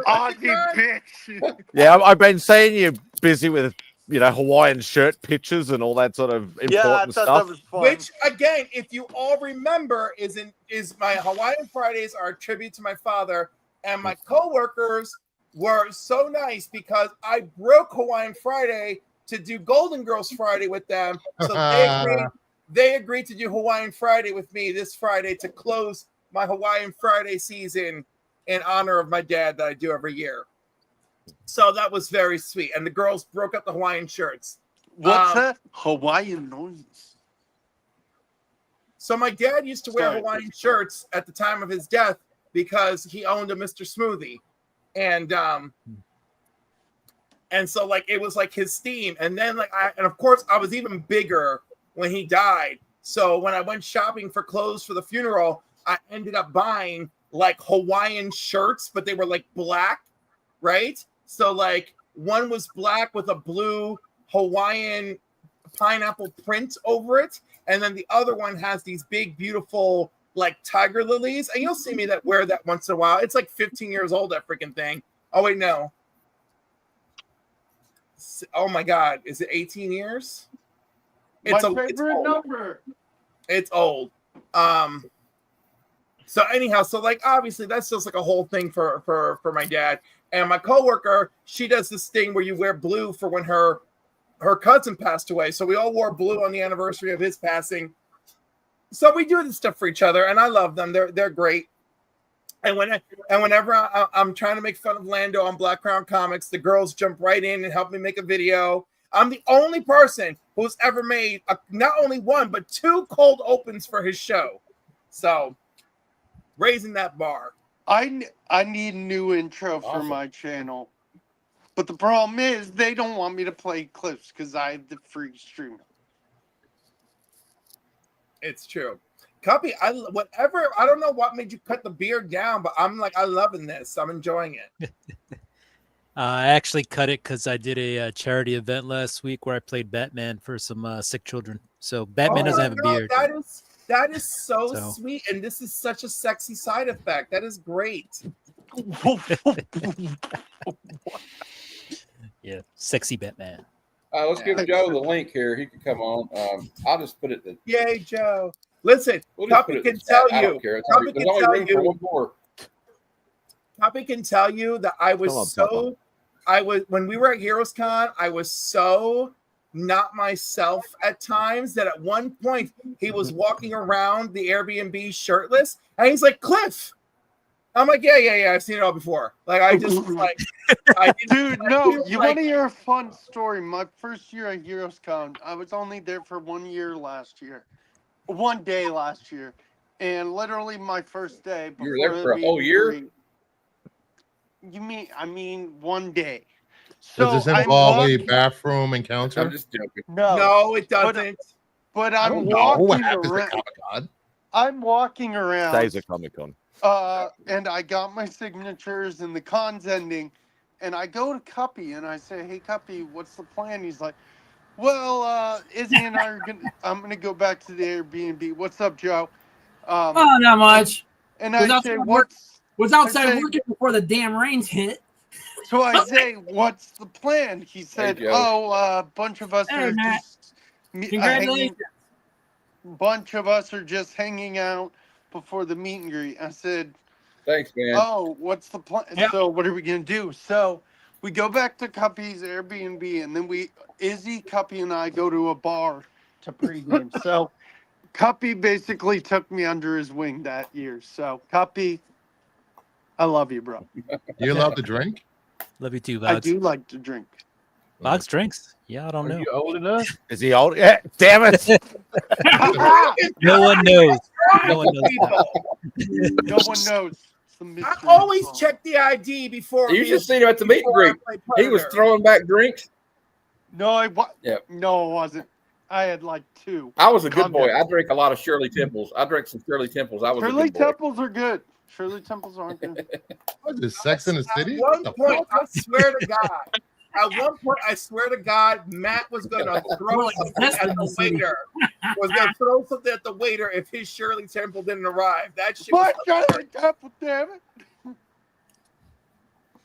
S2: Aussie bitch.
S3: Yeah, I've been seeing you busy with, Hawaiian shirt pictures and all that sort of important stuff.
S13: Which again, if you all remember, is my Hawaiian Fridays are a tribute to my father, and my coworkers were so nice because I broke Hawaiian Friday to do Golden Girls Friday with them. So they agreed to do Hawaiian Friday with me this Friday to close my Hawaiian Friday season in honor of my dad that I do every year. So that was very sweet. And the girls broke up the Hawaiian shirts.
S2: What's that? Hawaiian noise.
S13: So my dad used to wear
S2: Sorry.
S13: Hawaiian shirts at the time of his death because he owned a Mr. Smoothie. And so like it was like his theme. And then and of course I was even bigger when he died. So when I went shopping for clothes for the funeral, I ended up buying like Hawaiian shirts, but they were like black, right? So like one was black with a blue Hawaiian pineapple print over it, and then the other one has these big, beautiful like tiger lilies. And you'll see me wear that once in a while. It's like 15 years old, that freaking thing. Oh wait, no. Oh my God, is it 18 years?
S2: My favorite number.
S13: It's old. So anyhow, so like obviously that's just like a whole thing for my dad. And my coworker, she does this thing where you wear blue for when her cousin passed away. So we all wore blue on the anniversary of his passing. So we do this stuff for each other, and I love them. They're great. And whenever I'm trying to make fun of Lando on Black Crown Comics, the girls jump right in and help me make a video. I'm the only person who's ever made not only one but 2 cold opens for his show. So raising that bar.
S2: I need a new intro for my channel, but the problem is they don't want me to play clips because I have the free stream.
S13: It's true. Cuppy, I don't know what made you cut the beard down, but I'm like, I'm loving this. I'm enjoying it.
S11: I actually cut it because I did a charity event last week where I played Batman for some sick children. So Batman doesn't have a beard.
S13: That is so sweet, and this is such a sexy side effect. That is great.
S11: Yeah, sexy Batman.
S10: Let's give Joe the link here. He can come on. I'll just put it.
S13: Yay, Joe! Listen, Cuppy can tell you. Cuppy can tell you. Cuppy can tell you that I was when we were at HeroesCon, I was so not myself at times that at one point he was walking around the Airbnb shirtless, and he's like, "Cliff." I'm like, yeah, I've seen it all before. Like, I just was like,
S2: dude, no, you want to hear a fun story? My first year at HeroesCon, I was only there for 1 year last year. 1 day last year. And literally my first day.
S10: You were there for a whole year?
S2: I mean 1 day. So
S6: does this involve a bathroom encounter?
S10: I'm just joking.
S13: No, it doesn't.
S2: But I'm walking around. I'm walking around.
S3: Days of Comic-Con.
S2: And I got my signatures and the con's ending, and I go to Cuppy and I say, "Hey Cuppy, what's the plan?" He's like, "Well, Izzy and I are I'm gonna go back to the Airbnb. What's up, Joe?"
S14: Not much.
S2: And I say,
S14: "Was outside working before the damn rains hit."
S2: So I say, "What's the plan?" He said, a bunch of us are just
S14: congratulations.
S2: Bunch of us are just hanging out before the meet and greet." I said,
S10: "Thanks, man."
S2: "Oh, what's the plan?" Yep. So what are we gonna do? So we go back to Cuppy's Airbnb, and then Izzy, Cuppy, and I go to a bar to pregame. So Cuppy basically took me under his wing that year. So Cuppy, I love you, bro.
S6: You love to drink?
S11: Love you too, Boggs.
S2: I do like to drink.
S11: Boggs drinks? Yeah, I don't know.
S5: You old enough?
S3: Is he old? Yeah, damn it.
S11: No one knows. No one knows.
S2: No one knows.
S13: I always check the ID before.
S10: You should see him at the meet and greet. He was throwing back drinks.
S2: No, I wasn't. I had like 2.
S10: I was a good boy. I drank a lot of Shirley Temples. I drank some Shirley Temples. I was
S2: Shirley
S10: a good boy.
S2: Temples are good. Shirley Temples aren't good.
S6: What is this, Sex in the City?
S13: At one point, I swear to God, Matt was going to throw something at the waiter. Was going to throw something at the waiter if his Shirley Temple didn't arrive. That shit.
S2: What Shirley Temple, damn it!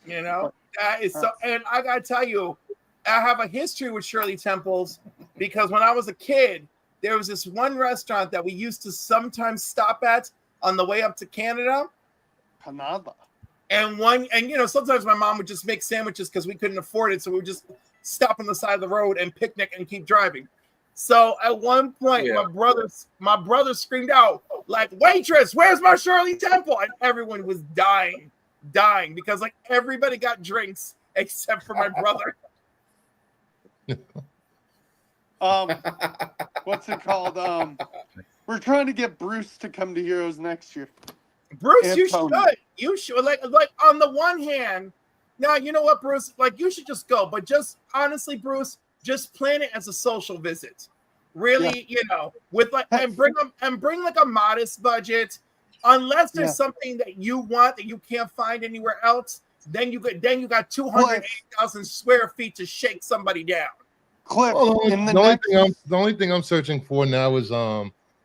S13: You know, that is so. And I gotta tell you, I have a history with Shirley Temples because when I was a kid, there was this one restaurant that we used to sometimes stop at on the way up to Canada.
S2: Canada.
S13: And sometimes my mom would just make sandwiches because we couldn't afford it. So we would just stop on the side of the road and picnic and keep driving. So at one point, my brother screamed out, like, "Waitress, where's my Shirley Temple?" And everyone was dying because like everybody got drinks except for my brother.
S2: What's it called? We're trying to get Bruce to come to Heroes next year.
S13: Bruce, you should like on the one hand, now you know what, Bruce, like you should just go, but just honestly, Bruce, just plan it as a social visit. Really, with like and bring like a modest budget, unless there's something that you want that you can't find anywhere else. Then you got 280,000 square feet to shake somebody down.
S2: Cliff,
S6: the only thing I'm searching for now is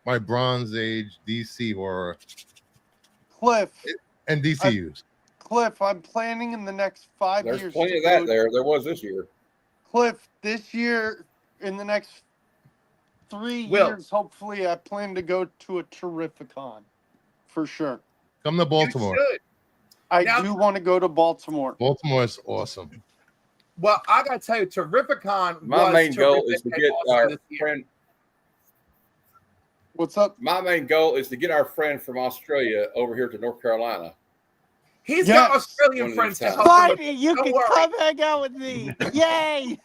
S6: my Bronze Age DC horror.
S2: Cliff
S6: and DCUs.
S2: Cliff, I'm planning in the next 5 years.
S10: There's plenty of that there. There was this year.
S2: Cliff, this year, in the next 3 years, hopefully, I plan to go to a Terrificon. For sure.
S6: Come to Baltimore.
S13: You should.
S2: I
S13: Now-
S2: do want to go to Baltimore.
S6: Baltimore is awesome.
S13: Well, I gotta tell you, Terrificon.
S10: My
S13: was
S10: main goal
S13: terrific
S10: is to
S13: and
S10: get
S13: awesome
S10: our
S13: this year.
S10: friend.
S2: What's up?
S10: My main goal is to get our friend from Australia over here to North Carolina.
S13: He's
S2: Yes.
S13: got Australian
S10: One of
S13: friends to
S10: these
S13: help him. with-
S2: Finally, you
S13: Don't
S2: can
S13: worry.
S2: come hang out with me. Yay!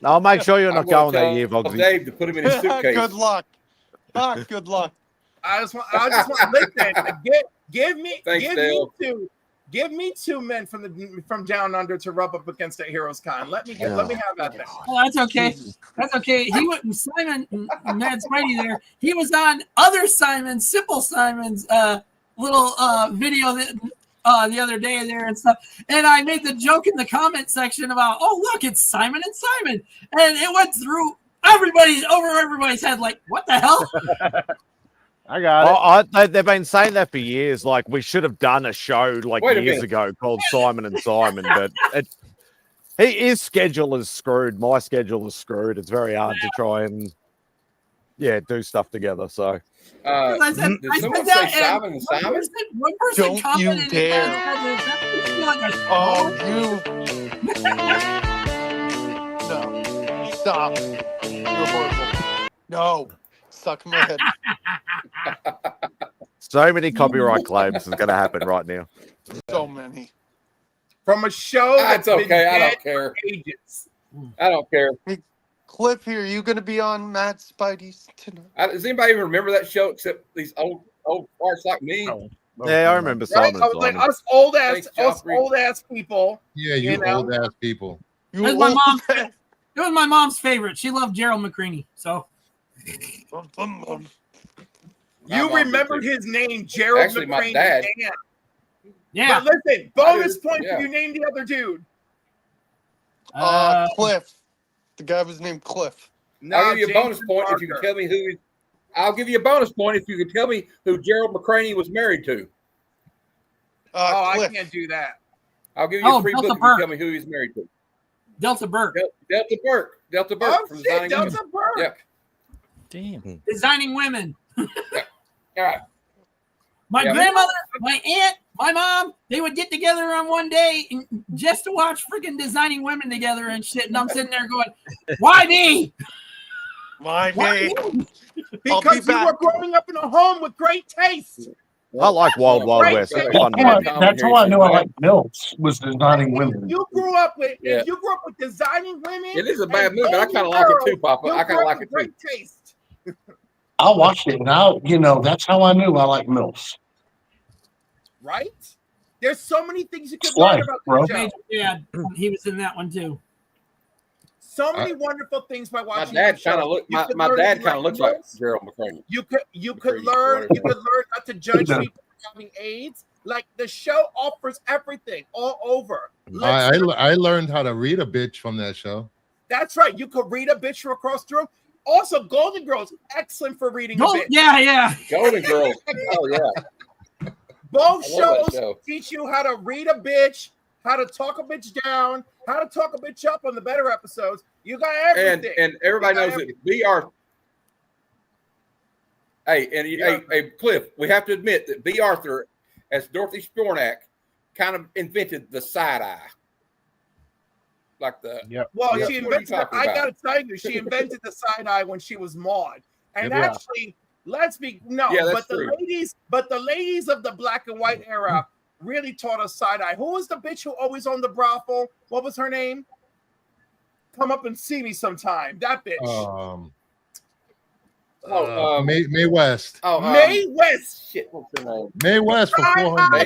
S3: I'll make sure you're
S10: I'm
S3: not
S10: gonna
S3: going that
S10: tell
S3: year, Vogsy.
S10: Dave to put him in his suitcase.
S2: Good luck. Good luck.
S13: I just want listen.
S10: Thanks, Dale.
S13: Give me two men from down under to rub up against the Heroes Con. Let me have that thing.
S14: Oh, that's okay. That's okay. He went Simon Mad Spidey there. He was on other Simon, Simple Simon's little video that the other day there and stuff. And I made the joke in the comment section about, oh look, it's Simon and Simon, and it went through everybody's head like, what the hell?
S5: I got it.
S3: They've been saying that for years. Like, we should have done a show like
S10: Wait a
S3: years
S10: minute.
S3: ago called Simon and Simon, but his schedule is screwed. My schedule is screwed. It's very hard to try and do stuff together. So
S14: I said,
S10: Did
S14: I
S10: someone
S14: said
S10: say
S14: that,
S10: Simon
S14: and
S10: and Simon?
S14: one person
S2: Don't you
S14: commented
S2: dare.
S14: and said, like a
S2: Oh, no. Stop. You're horrible. No. Suck my head.
S3: so many copyright claims is going to happen right now.
S2: So many.
S13: From a show
S10: That's
S13: that's been
S10: okay. I
S13: dead
S10: don't care.
S13: for ages.
S10: I don't care.
S2: Cliff, here, you going to be on Mad Spidey's tonight?
S10: Does anybody even remember that show except these old farts like me?
S3: Yeah, I remember
S13: Right?
S3: Simon
S13: I
S3: and
S13: was like
S3: Simon.
S10: Thanks, Joffrey.
S13: old ass people.
S6: Yeah, you
S13: know?
S6: old ass people.
S14: It was my mom. It was my mom's favorite. She loved Gerald McCreaney. So
S13: You
S10: mom
S13: remembered
S10: did
S13: his name, Gerald
S10: Actually, my
S13: McCraney.
S10: dad.
S13: Damn.
S14: yeah.
S13: But listen, bonus
S10: did,
S13: point
S10: yeah.
S13: if you name the other dude.
S2: Cliff. The guy was named Cliff.
S10: I'll give you a bonus
S13: Jason
S10: point if you can
S13: Parker.
S10: tell me who. I'll give you a bonus point if you can tell me who Gerald McCraney was married to.
S13: Oh,
S2: Cliff.
S13: I can't do that.
S10: I'll give you a free
S14: Delta
S10: book if
S14: Burke.
S10: you tell me who he's married to.
S14: Delta Burke,
S10: Delta Burke. Delta Burke
S13: Oh
S10: from
S13: shit,
S10: Designing
S13: Delta
S10: Women.
S13: Burke.
S10: Yep.
S11: Damn.
S14: Designing Women.
S10: All right.
S14: My
S10: Yeah.
S14: grandmother, my aunt, my mom, they would get together on one day just to watch freaking Designing Women together and shit. And I'm sitting there going, why me?
S2: My
S14: Why
S2: name.
S14: me?
S2: I'll be
S13: Because you
S2: back.
S13: were growing up in a home with great taste.
S3: I like Wild Wild
S13: Right.
S3: West. It's
S10: That's
S3: fun.
S10: how
S3: movie.
S10: that's how I knew I liked
S8: Mills was Designing
S13: If you grew up with
S10: Yeah.
S13: if you grew up with Designing Women,
S10: It is a bad
S13: and
S10: movie, but I
S13: Golden
S10: kind of like it too,
S13: Girls,
S10: Papa.
S13: you
S10: I kind
S13: grew
S10: of
S13: up
S10: like
S13: with
S10: it too.
S13: great taste.
S8: I watched it, and that's how I knew I like Mills.
S13: Right? There's so many things you can
S8: It's life,
S13: learn about
S8: bro.
S13: the show.
S14: Yeah, he was in that one too.
S13: So many wonderful things by
S10: My
S13: watching.
S10: dad
S13: the show.
S10: kind of look.
S13: You
S10: My,
S13: could
S10: my
S13: learn
S10: dad
S13: to
S10: kind of looks like
S13: Mills.
S10: Gerald McCraney.
S13: You could
S10: McCready,
S13: learn
S10: whatever.
S13: not to judge
S8: Yeah.
S13: people for having AIDS. Like the show offers everything all over.
S6: I learned how to read a bitch from that show.
S13: That's right. You could read a bitch from across the room. Also, Golden Girls, excellent for reading a bitch.
S14: Yeah.
S10: Golden Girls. Oh yeah.
S13: Both
S10: I love that
S13: shows
S10: show.
S13: teach you how to read a bitch, how to talk a bitch down, how to talk a bitch up on the better episodes. You got everything.
S10: And everybody
S13: You got
S10: knows that
S13: everything.
S10: B. Arthur. Hey, and hey, Cliff, we have to admit that B. Arthur, as Dorothy Spornak, kind of invented the side eye. Like the
S13: Well,
S10: Yep.
S13: she
S10: What are you
S13: invented.
S10: talking
S13: I
S10: about?
S13: gotta tell you, she invented the side eye when she was Maud. And
S10: Yeah.
S13: actually, let's be no,
S10: Yeah, that's
S13: but the
S10: true.
S13: ladies of the black and white era really taught us side eye. Who was the bitch who always owned the brothel? What was her name? Come up and see me sometime. That bitch.
S6: Mae West.
S13: Mae West.
S10: Shit, what's her name?
S6: Mae West for
S13: Side eye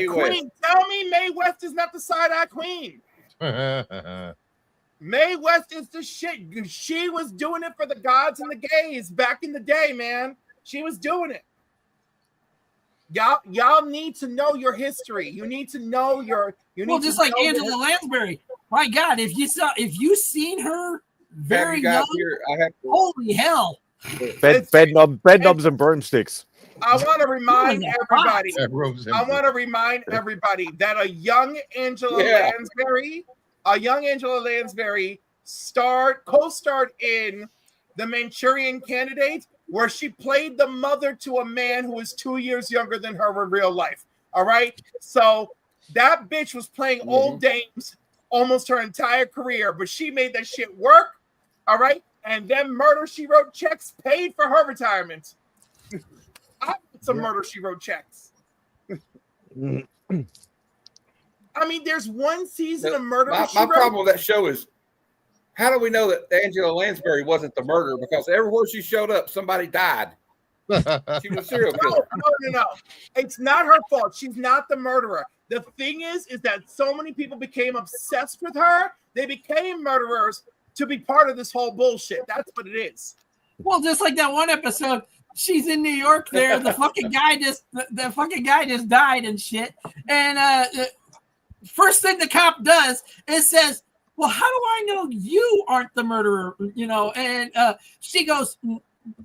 S6: 400.
S13: queen. Tell me Mae West is not the side eye queen. Mae West is the shit. She was doing it for the gods and the gays back in the day, man. She was doing it. Y'all need to know your history. You need to know your.
S14: Well, just like Angela Lansbury. My God, if you seen her very
S10: you guys
S14: young,
S10: here? I have to.
S14: holy hell!
S3: Bed knobs and broomsticks.
S13: I want to remind
S14: Yeah.
S13: everybody.
S6: That room's
S13: I
S6: empty.
S13: want to remind everybody that a young Angela
S10: Yeah.
S13: Lansbury co-starred in The Manchurian Candidate, where she played the mother to a man who was 2 years younger than her in real life. All right. So that bitch was playing old dames almost her entire career, but she made that shit work. All right. And then Murder, She Wrote checks paid for her retirement. I got some Murder, She Wrote checks. I mean, there's one season of Murder.
S10: My problem with that show is, how do we know that Angela Lansbury wasn't the murderer? Because everywhere she showed up, somebody died. She was a serial killer.
S13: No. It's not her fault. She's not the murderer. The thing is that so many people became obsessed with her. They became murderers to be part of this whole bullshit. That's what it is.
S14: Well, just like that one episode, she's in New York there. The fucking guy just died and shit. And first thing the cop does is says, well, how do I know you aren't the murderer? You know, and she goes,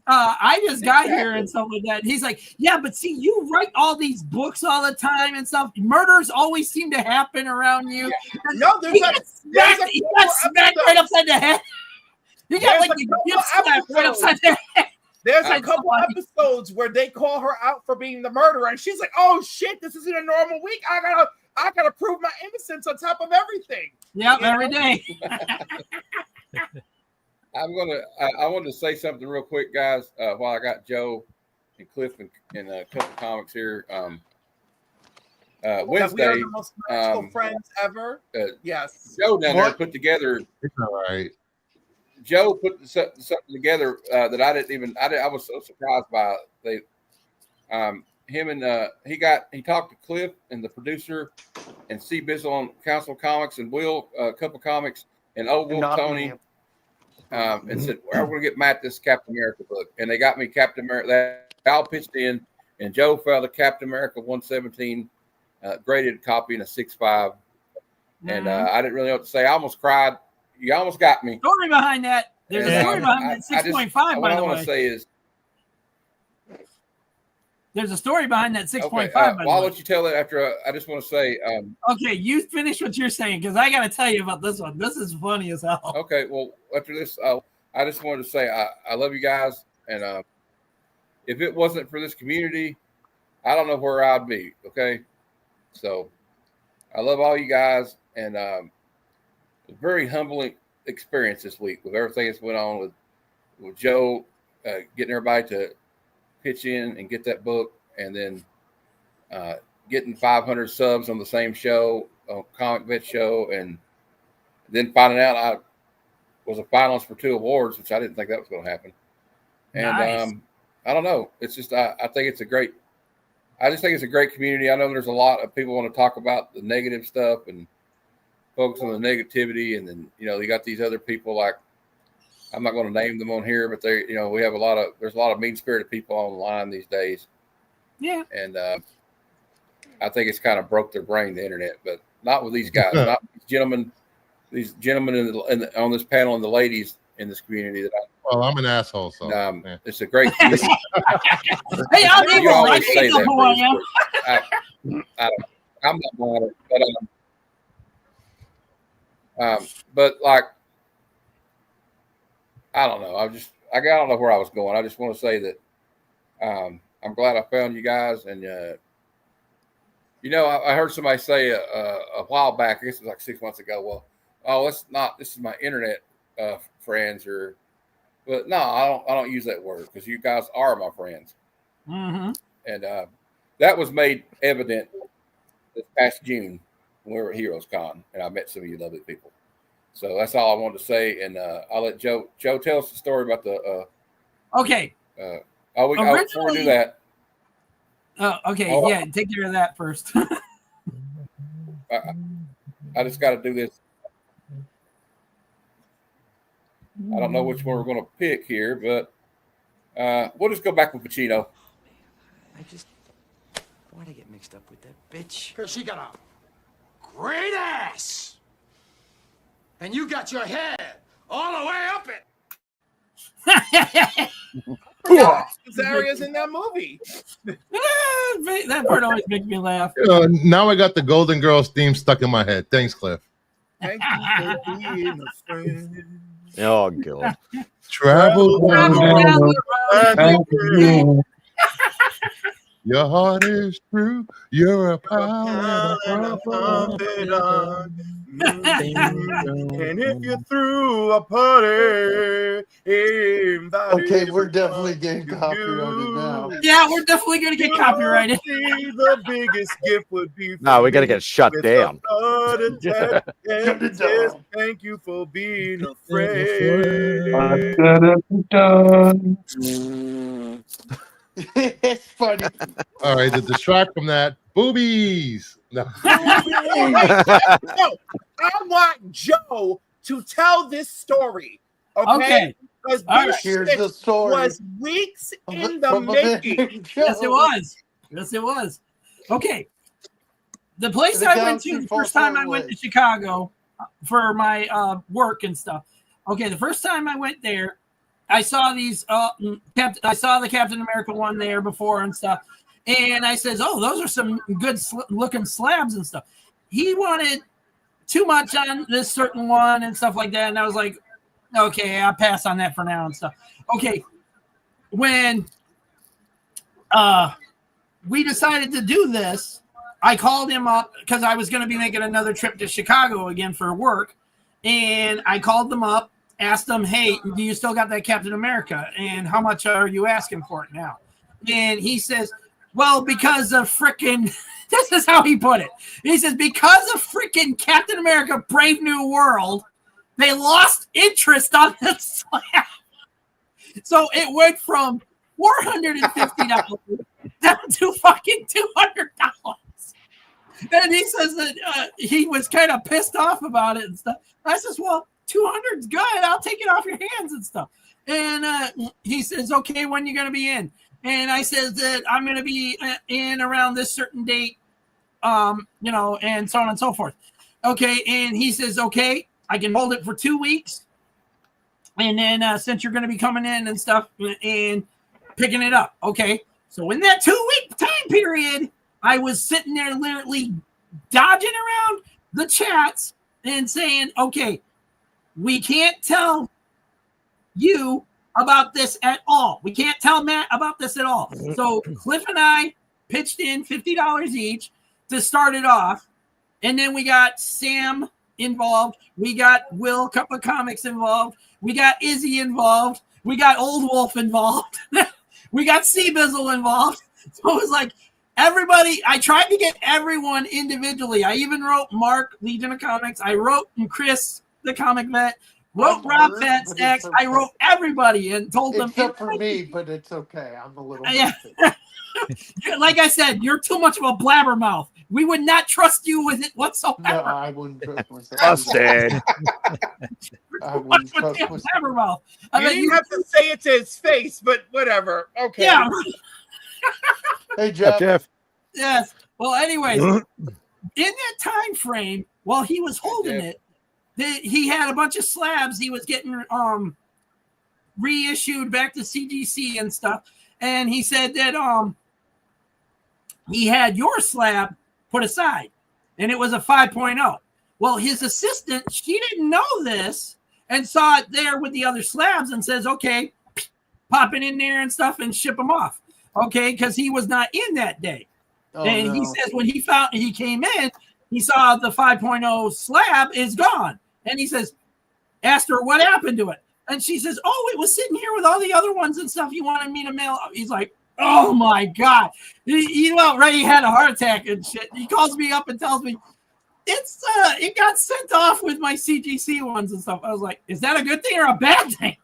S14: I just got here and stuff like that. He's like, yeah, but see, you write all these books all the time and stuff. Murders always seem to happen around you.
S13: No,
S14: he got smacked right upside the head. He got like the gift slap right upside the head.
S13: There's a couple episodes where they call her out for being the murderer, and she's like, "Oh shit, this isn't a normal week. I gotta prove my innocence on top of everything."
S14: Yep, every day.
S10: I wanted to say something real quick, guys. While I got Joe and Cliff and a couple comics here. Wednesday,
S13: we are the most magical friends ever. Yes,
S10: Joe down there put together.
S6: It's all right.
S10: Joe put something together that I didn't even. I was so surprised by it. He talked to Cliff and the producer and C. Bizzle on Council Comics and Will a couple comics and Will Tony. And said, we're going to get Matt this Captain America book. And they got me Captain America. They all pitched in, and Joe found a Captain America 117 graded copy in a 6.5. And I didn't really know what to say. I almost cried. You almost got me.
S14: Story behind that. There's a story behind that 6.5, by the way.
S10: What I want to say is,
S14: there's a story behind that 6.5.
S10: Okay, I'll let you tell it after. I just want to say.
S14: Okay, you finish what you're saying because I got to tell you about this one. This is funny as hell.
S10: Okay, well, after this, I just wanted to say I love you guys, and if it wasn't for this community, I don't know where I'd be. Okay, so I love all you guys, and a very humbling experience this week with everything that's went on with Joe getting everybody to pitch in and get that book, and then getting 500 subs on the same show, on Comic Vet Show, and then finding out I was a finalist for 2 awards, which I didn't think that was going to happen. And
S14: Nice.
S10: I don't know. It's just I think it's a great. I just think it's a great community. I know there's a lot of people want to talk about the negative stuff and focus on the negativity, and then you got these other people like. I'm not going to name them on here, but there's a lot of mean-spirited people online these days.
S14: Yeah.
S10: And I think it's kind of broke their brain, the internet, but not with these guys, not these gentlemen on this panel and the ladies in this community
S6: Well, I'm an asshole, so
S10: yeah. It's a great community.
S14: Hey, I'm
S10: You
S14: evil. I
S10: always say
S14: think
S10: that,
S14: who I am.
S10: I'm not mad, but like, I don't know. I don't know where I was going. I just want to say that I'm glad I found you guys. And, I heard somebody say a while back, I guess it was like 6 months ago, this is my internet friends but no, I don't use that word because you guys are my friends.
S14: Mm-hmm.
S10: And that was made evident this past June when we were at Heroes Con, and I met some of you lovely people. So that's all I wanted to say, and I'll let Joe tell us the story about the.
S14: Okay.
S10: Before we do that.
S14: Okay.
S10: Oh,
S14: Yeah, take care of that first.
S10: I just got to do this. I don't know which one we're going to pick here, but we'll just go back with Pacino.
S8: Why'd I get mixed up with that bitch? Because she got a great ass. And you got your head all the way up it.
S13: Areas in that movie.
S14: That part always makes me laugh.
S6: Now I got the Golden Girls theme stuck in my head. Thanks, Cliff.
S13: Thank you for being a friend.
S3: Oh god.
S6: Travel down
S14: Travel
S6: the
S14: down the road.
S6: Your heart is true. You're a power and a puppet on.
S13: And if you threw a party,
S2: Okay, we're definitely getting copyrighted now.
S14: Yeah, we're definitely going to get copyrighted.
S13: The biggest gift would be.
S3: No, we're gonna get shut down.
S13: Thank you for being a friend.
S2: It's funny.
S6: All right, to distract from that, boobies. No.
S13: No, I want Joe to tell this story. Okay. Because
S14: All
S13: this
S14: right.
S2: Here's
S13: shit
S2: the story.
S13: was weeks in the
S2: From a
S13: making.
S2: man.
S14: Yes, it was. Yes, it was. Okay. The place
S2: The
S14: I went to
S2: galaxy
S14: the first
S2: far,
S14: time
S2: far
S14: I went
S2: away.
S14: to Chicago for my work and stuff. Okay, the first time I went there, I saw these. I saw the Captain America one there before and stuff, and I says, "Oh, those are some good looking slabs and stuff." He wanted too much on this certain one and stuff like that, and I was like, "Okay, I'll pass on that for now and stuff." Okay, when we decided to do this, I called him up because I was going to be making another trip to Chicago again for work, and I called them up. Asked them, hey, do you still got that Captain America? And how much are you asking for it now? And he says, well, because of frickin', this is how he put it. He says, because of frickin' Captain America Brave New World, they lost interest on the slab. So it went from $450 down to fucking $200. And he says that he was kind of pissed off about it and stuff. I says, well, 200 is good. I'll take it off your hands and stuff. And he says, okay, when you going to be in? And I says that I'm going to be in around this certain date, and so on and so forth. Okay. And he says, okay, I can hold it for 2 weeks. And then since you're going to be coming in and stuff and picking it up. Okay. So in that 2 week time period, I was sitting there literally dodging around the chats and saying, okay, we can't tell you about this at all. We can't tell Matt about this at all. So Cliff and I pitched in $50 each to start it off. And then we got Sam involved. We got Will Cup of Comics involved. We got Izzy involved. We got Old Wolf involved. We got Seabizzle involved. So it was like everybody. I tried to get everyone individually. I even wrote Mark, Legion of Comics. I wrote Chris, the Comic Vet. Wrote Rob Fats X. I wrote everybody and told them.
S2: Except for me, but it's okay. I'm a little.
S14: Yeah. Like I said, you're too much of a blabbermouth. We would not trust you with it whatsoever.
S2: No, I wouldn't trust myself.
S3: Busted.
S2: I wouldn't trust myself.
S14: Blabbermouth.
S13: You didn't have to say it to his face, but whatever. Okay.
S14: Yeah.
S2: Hey, Jeff.
S14: Yes. Well, anyways, in that time frame, while he was holding it, he had a bunch of slabs he was getting reissued back to CGC and stuff. And he said that he had your slab put aside, and it was a 5.0. Well, his assistant, she didn't know this and saw it there with the other slabs and says, okay, pop it in there and stuff and ship them off. Okay, because he was not in that day.
S2: Oh,
S14: and
S2: no.
S14: he says when he came in, he saw the 5.0 slab is gone. And he says, asked her what happened to it. And she says, oh, it was sitting here with all the other ones and stuff. You wanted me to mail. He's like, oh my God. He already had a heart attack and shit. He calls me up and tells me, it got sent off with my CGC ones and stuff. I was like, is that a good thing or a bad thing?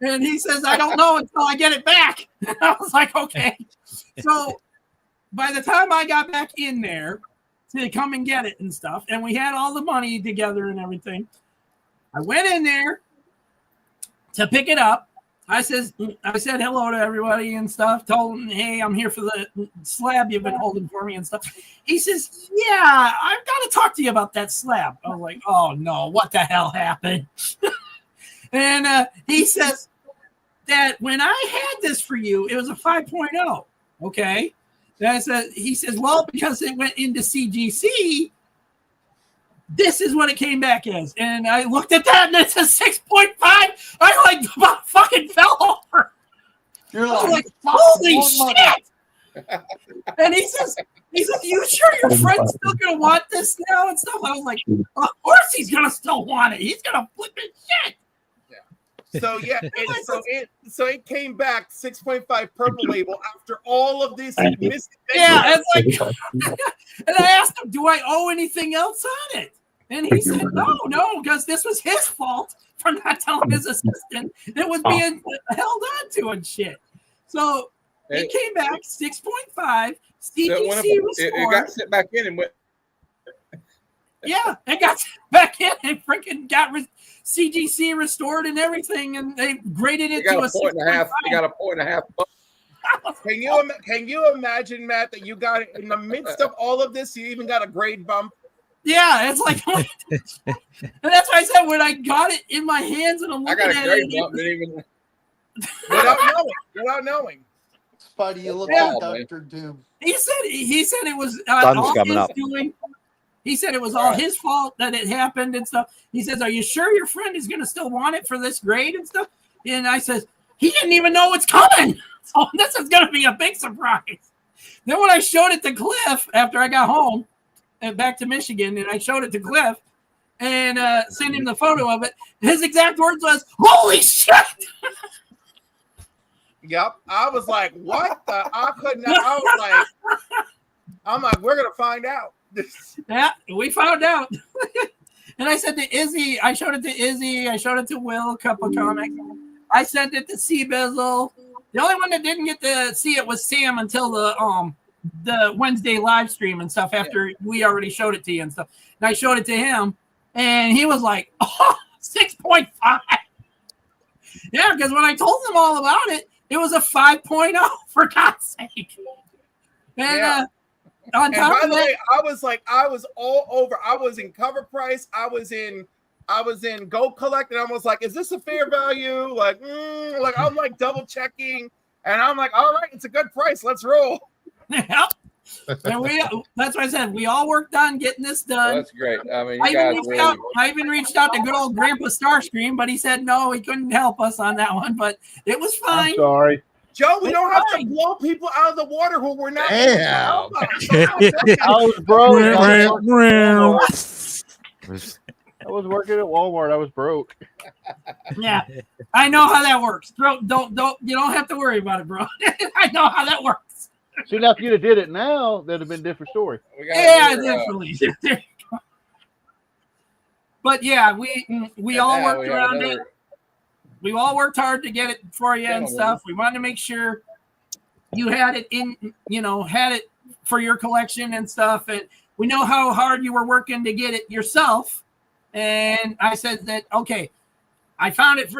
S14: And he says, I don't know until I get it back. And I was like, okay. So by the time I got back in there to come and get it and stuff, and we had all the money together and everything, I went in there to pick it up. I said hello to everybody and stuff. Told him, hey, I'm here for the slab you've been holding for me and stuff. He says, yeah, I've got to talk to you about that slab. I was like, oh no, what the hell happened? And he says that when I had this for you, it was a 5.0. Okay. He says, well, because it went into CGC, this is what it came back as. And I looked at that and it says 6.5. I like about fucking fell over.
S2: You're
S14: I was
S2: like,
S14: like, holy shit. And he says, you sure your friend's still gonna want this now and stuff? I was like, of course he's gonna still want it. He's gonna flip his shit.
S13: So yeah, it came back 6.5 purple label after all of this.
S14: Yeah, it's like, and I asked him, do I owe anything else on it? And he said, no, because this was his fault for not telling his assistant it was being held on to and shit. So it came back 6.5. CGC
S10: it got sent back in and went.
S14: Yeah, it got back in and freaking got CGC restored and everything, and they graded it to a
S10: 6.5. They got a 1.5.
S13: Can you imagine, Matt, that you got it in the midst of all of this? You even got a grade bump.
S14: Yeah, it's like, and that's why I said when I got it in my hands and I'm looking at it,
S13: without knowing.
S2: Spidey, you look like Dr. Doom.
S14: He said it was
S3: Sun's
S14: all
S3: coming
S14: his
S3: up.
S14: doing. He said it was all his fault that it happened and stuff. He says, "Are you sure your friend is going to still want it for this grade and stuff?" And I says, "He didn't even know it's coming, so this is going to be a big surprise." Then when I showed it to Cliff after I got home and back to Michigan, and I showed it to Cliff and sent him the photo of it, his exact words was, "Holy shit!"
S13: Yep, I was like, "What the?" I'm like, "We're gonna find out."
S14: Yeah, we found out. And I said to Izzy, I showed it to Izzy, I showed it to Will, a couple of comics. I sent it to C-Bizzle. The only one that didn't get to see it was Sam until the Wednesday live stream and stuff after we already showed it to you and stuff. And I showed it to him, and he was like, 6.5. Yeah, because when I told him all about it, it was a 5.0 for God's sake. And on top
S13: by
S14: of
S13: the
S14: that,
S13: way, I was all over. I was in Cover Price. I was in Go Collect, and I was like, "Is this a fair value?" Like I'm like double checking, and I'm like, "All right, it's a good price. Let's roll."
S14: And that's what I said. We all worked on getting this done.
S10: Well, that's great. I mean,
S14: I even reached out to good old Grandpa Starscream, but he said no, he couldn't help us on that one. But it was fine.
S5: I'm sorry.
S13: Joe, we don't have to blow people out of the water who we're not.
S5: Damn. I was broke. I was working at Walmart. I was broke.
S14: Yeah, I know how that works. Don't you don't have to worry about it, bro. I know how that works.
S5: See, now if you'd have did it now, that'd have been a different story.
S14: Yeah, definitely. But yeah, we all worked around it. We all worked hard to get it for you and stuff. We wanted to make sure you had it had it for your collection and stuff. And we know how hard you were working to get it yourself. And I said that, okay, I've got it.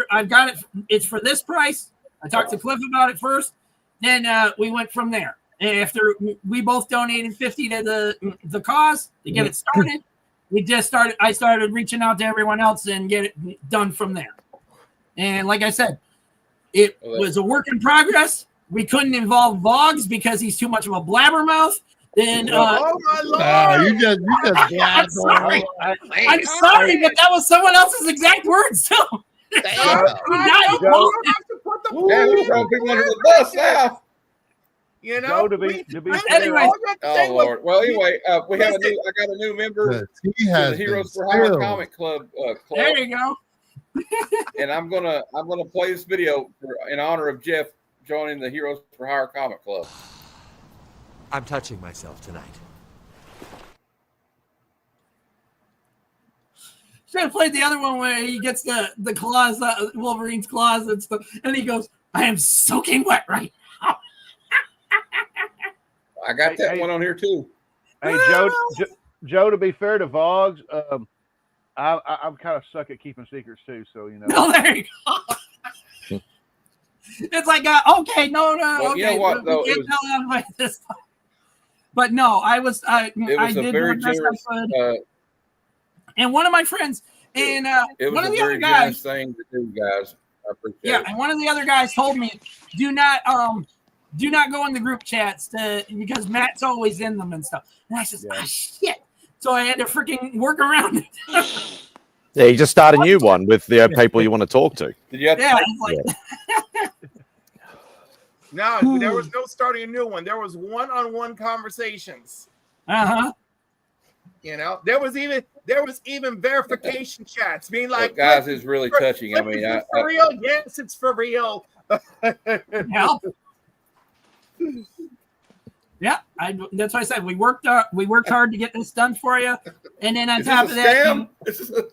S14: It's for this price. I talked to Cliff about it first. Then we went from there. And after we both donated 50 to the cause to get it started, I started reaching out to everyone else and get it done from there. And like I said, it was a work in progress. We couldn't involve Voggs because he's too much of a blabbermouth. Then,
S13: oh my Lord!
S6: You just
S14: I'm sorry. I'm sorry, but that was someone else's exact words too.
S13: You know,
S5: to be
S14: anyway.
S10: Oh Lord. Well, anyway, I got a new member.
S6: He has
S10: the Heroes for Hire Comic Club.
S14: There you go.
S10: And I'm gonna play this video in honor of Jeff joining the Heroes for Hire Comic Club.
S7: I'm touching myself tonight.
S14: Should have played the other one where he gets the claws, Wolverine's claws and stuff, and he goes, "I am soaking wet right now."
S10: I got that one on here too.
S5: Hey, Joe. To be fair to Voggs, I'm kind of suck at keeping secrets too. So you know.
S14: No, there you go. It's like, okay, no,
S10: well,
S14: okay.
S10: You know what, though,
S14: we can't tell anybody this time. But no, I did
S10: very
S14: the best
S10: generous,
S14: I could. And one of my friends, and
S10: it was
S14: one of
S10: a
S14: the
S10: very
S14: other guys,
S10: generous thing to do, guys. I appreciate it.
S14: and one of the other guys told me, do not go in the group chats because Matt's always in them and stuff. And I said, shit. so I had to freaking work around it.
S3: Yeah, you just start a new one with the people you want to talk to.
S10: Did you have to
S14: Yeah,
S10: take-
S14: it's like,
S13: No, there was no starting a new one. There was one-on-one conversations.
S14: uh-huh.
S13: You know, there was even verification chats being like,
S10: Look, guys, it's really touching. I
S13: Cliff,
S10: mean,
S13: is this for real? Yes, it's for real.
S14: Yeah. Yeah, that's why I said we worked hard to get this done for you, and then on
S10: is
S14: top
S10: this
S14: of
S10: a
S14: that,
S10: scam? This is a-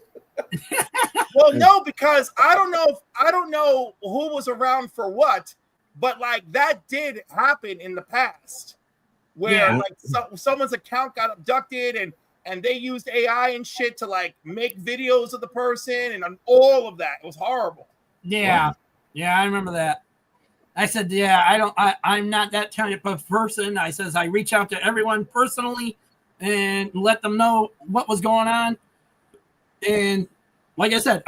S13: Well, no, because I don't know who was around for what, but like that did happen in the past, where like someone's account got abducted and they used AI and shit to like make videos of the person and all of that. It was horrible.
S14: yeah, I remember that. I said, I'm not that type of person. I says I reach out to everyone personally and let them know what was going on. And like I said,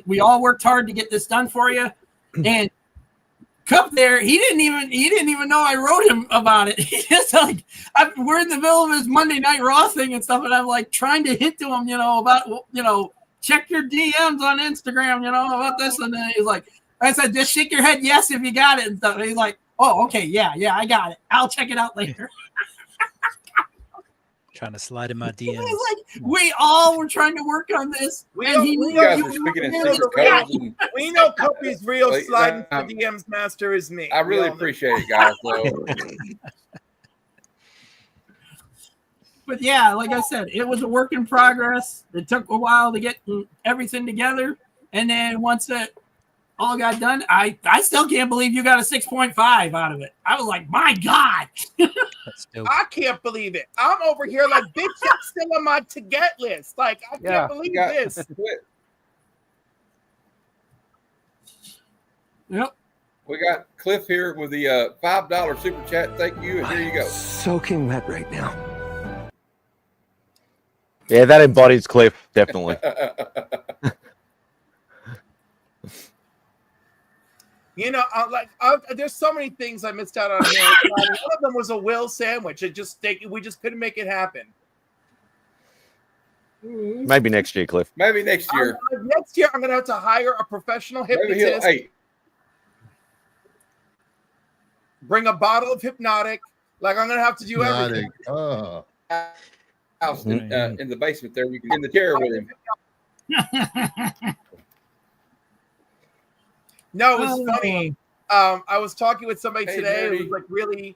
S14: we all worked hard to get this done for you. And Cup there, he didn't even know I wrote him about it. He just like, we're in the middle of his Monday Night Raw thing and stuff, and I'm like trying to hint to him, about check your DMs on Instagram, about this, and then he's like, I said, just shake your head yes if you got it and stuff. And he's like, oh, okay, yeah, I got it. I'll check it out later.
S11: Trying to slide in my DMs.
S14: He's like, we all were trying to work on this.
S13: We
S14: and
S13: know-
S14: he
S13: we
S14: knew
S13: know
S10: guys
S14: you
S10: were
S14: were
S10: speaking in
S14: working
S10: secret
S14: on
S10: codes. And
S13: We know Cuppy's real
S10: Wait,
S13: sliding to
S10: um,
S13: the DMs master is me.
S10: I really
S13: We all know.
S10: appreciate it, guys. So,
S14: But yeah, like I said, it was a work in progress. It took a while to get everything together. And then once it all got done, I still can't believe you got a 6.5 out of it. I was like, my God.
S13: I can't believe it. I'm over here like, bitch, I'm still on my to get list. Like, I
S5: Yeah.
S13: can't believe
S10: got-
S13: this.
S14: Yep.
S10: we got Cliff here with the $5 super chat. Thank you, and here you go.
S7: Soaking wet right now.
S3: Yeah, that embodies Cliff, definitely.
S13: There's so many things I missed out on here. One of them was a Will sandwich. We just couldn't make it happen.
S3: Maybe next year, Cliff.
S10: Maybe next year.
S13: Next year, I'm gonna have to hire a professional
S10: Maybe he'll.
S13: hypnotist.
S10: Hey,
S13: Bring a bottle of hypnotic. Like I'm gonna have to do everything.
S6: Oh.
S10: house in the basement there. You can in the chair with him.
S13: No, it was funny. I was talking with somebody today who was like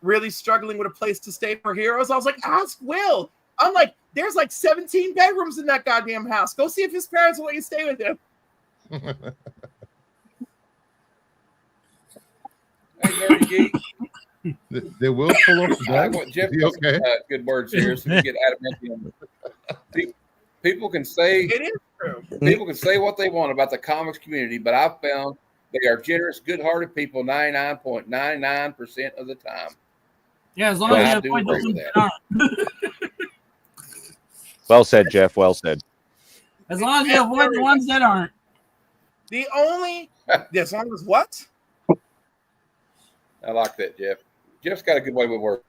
S13: really struggling with a place to stay for heroes. I was like, ask Will. I'm like, there's like 17 bedrooms in that goddamn house. Go see if his parents will let you stay with him.
S10: Hey, Nerdy Geek.
S6: They will pull up
S10: I
S6: the
S10: want Jeff
S6: Is he okay?
S10: good words here so we get adamantium. People can say
S13: it is true.
S10: People can say what they want about the comics community, but I've found they are generous, good-hearted people 99.99% of the time.
S14: Yeah, as long
S10: Well,
S14: as
S10: I
S14: you
S10: do
S14: avoid
S10: agree
S14: those
S10: with
S14: ones
S10: that.
S14: that aren't.
S3: Well said, Jeff. Well said.
S14: As long as you avoid the ones that aren't.
S13: The only as long as what?
S10: I like that, Jeff. Jeff's got a good way with work.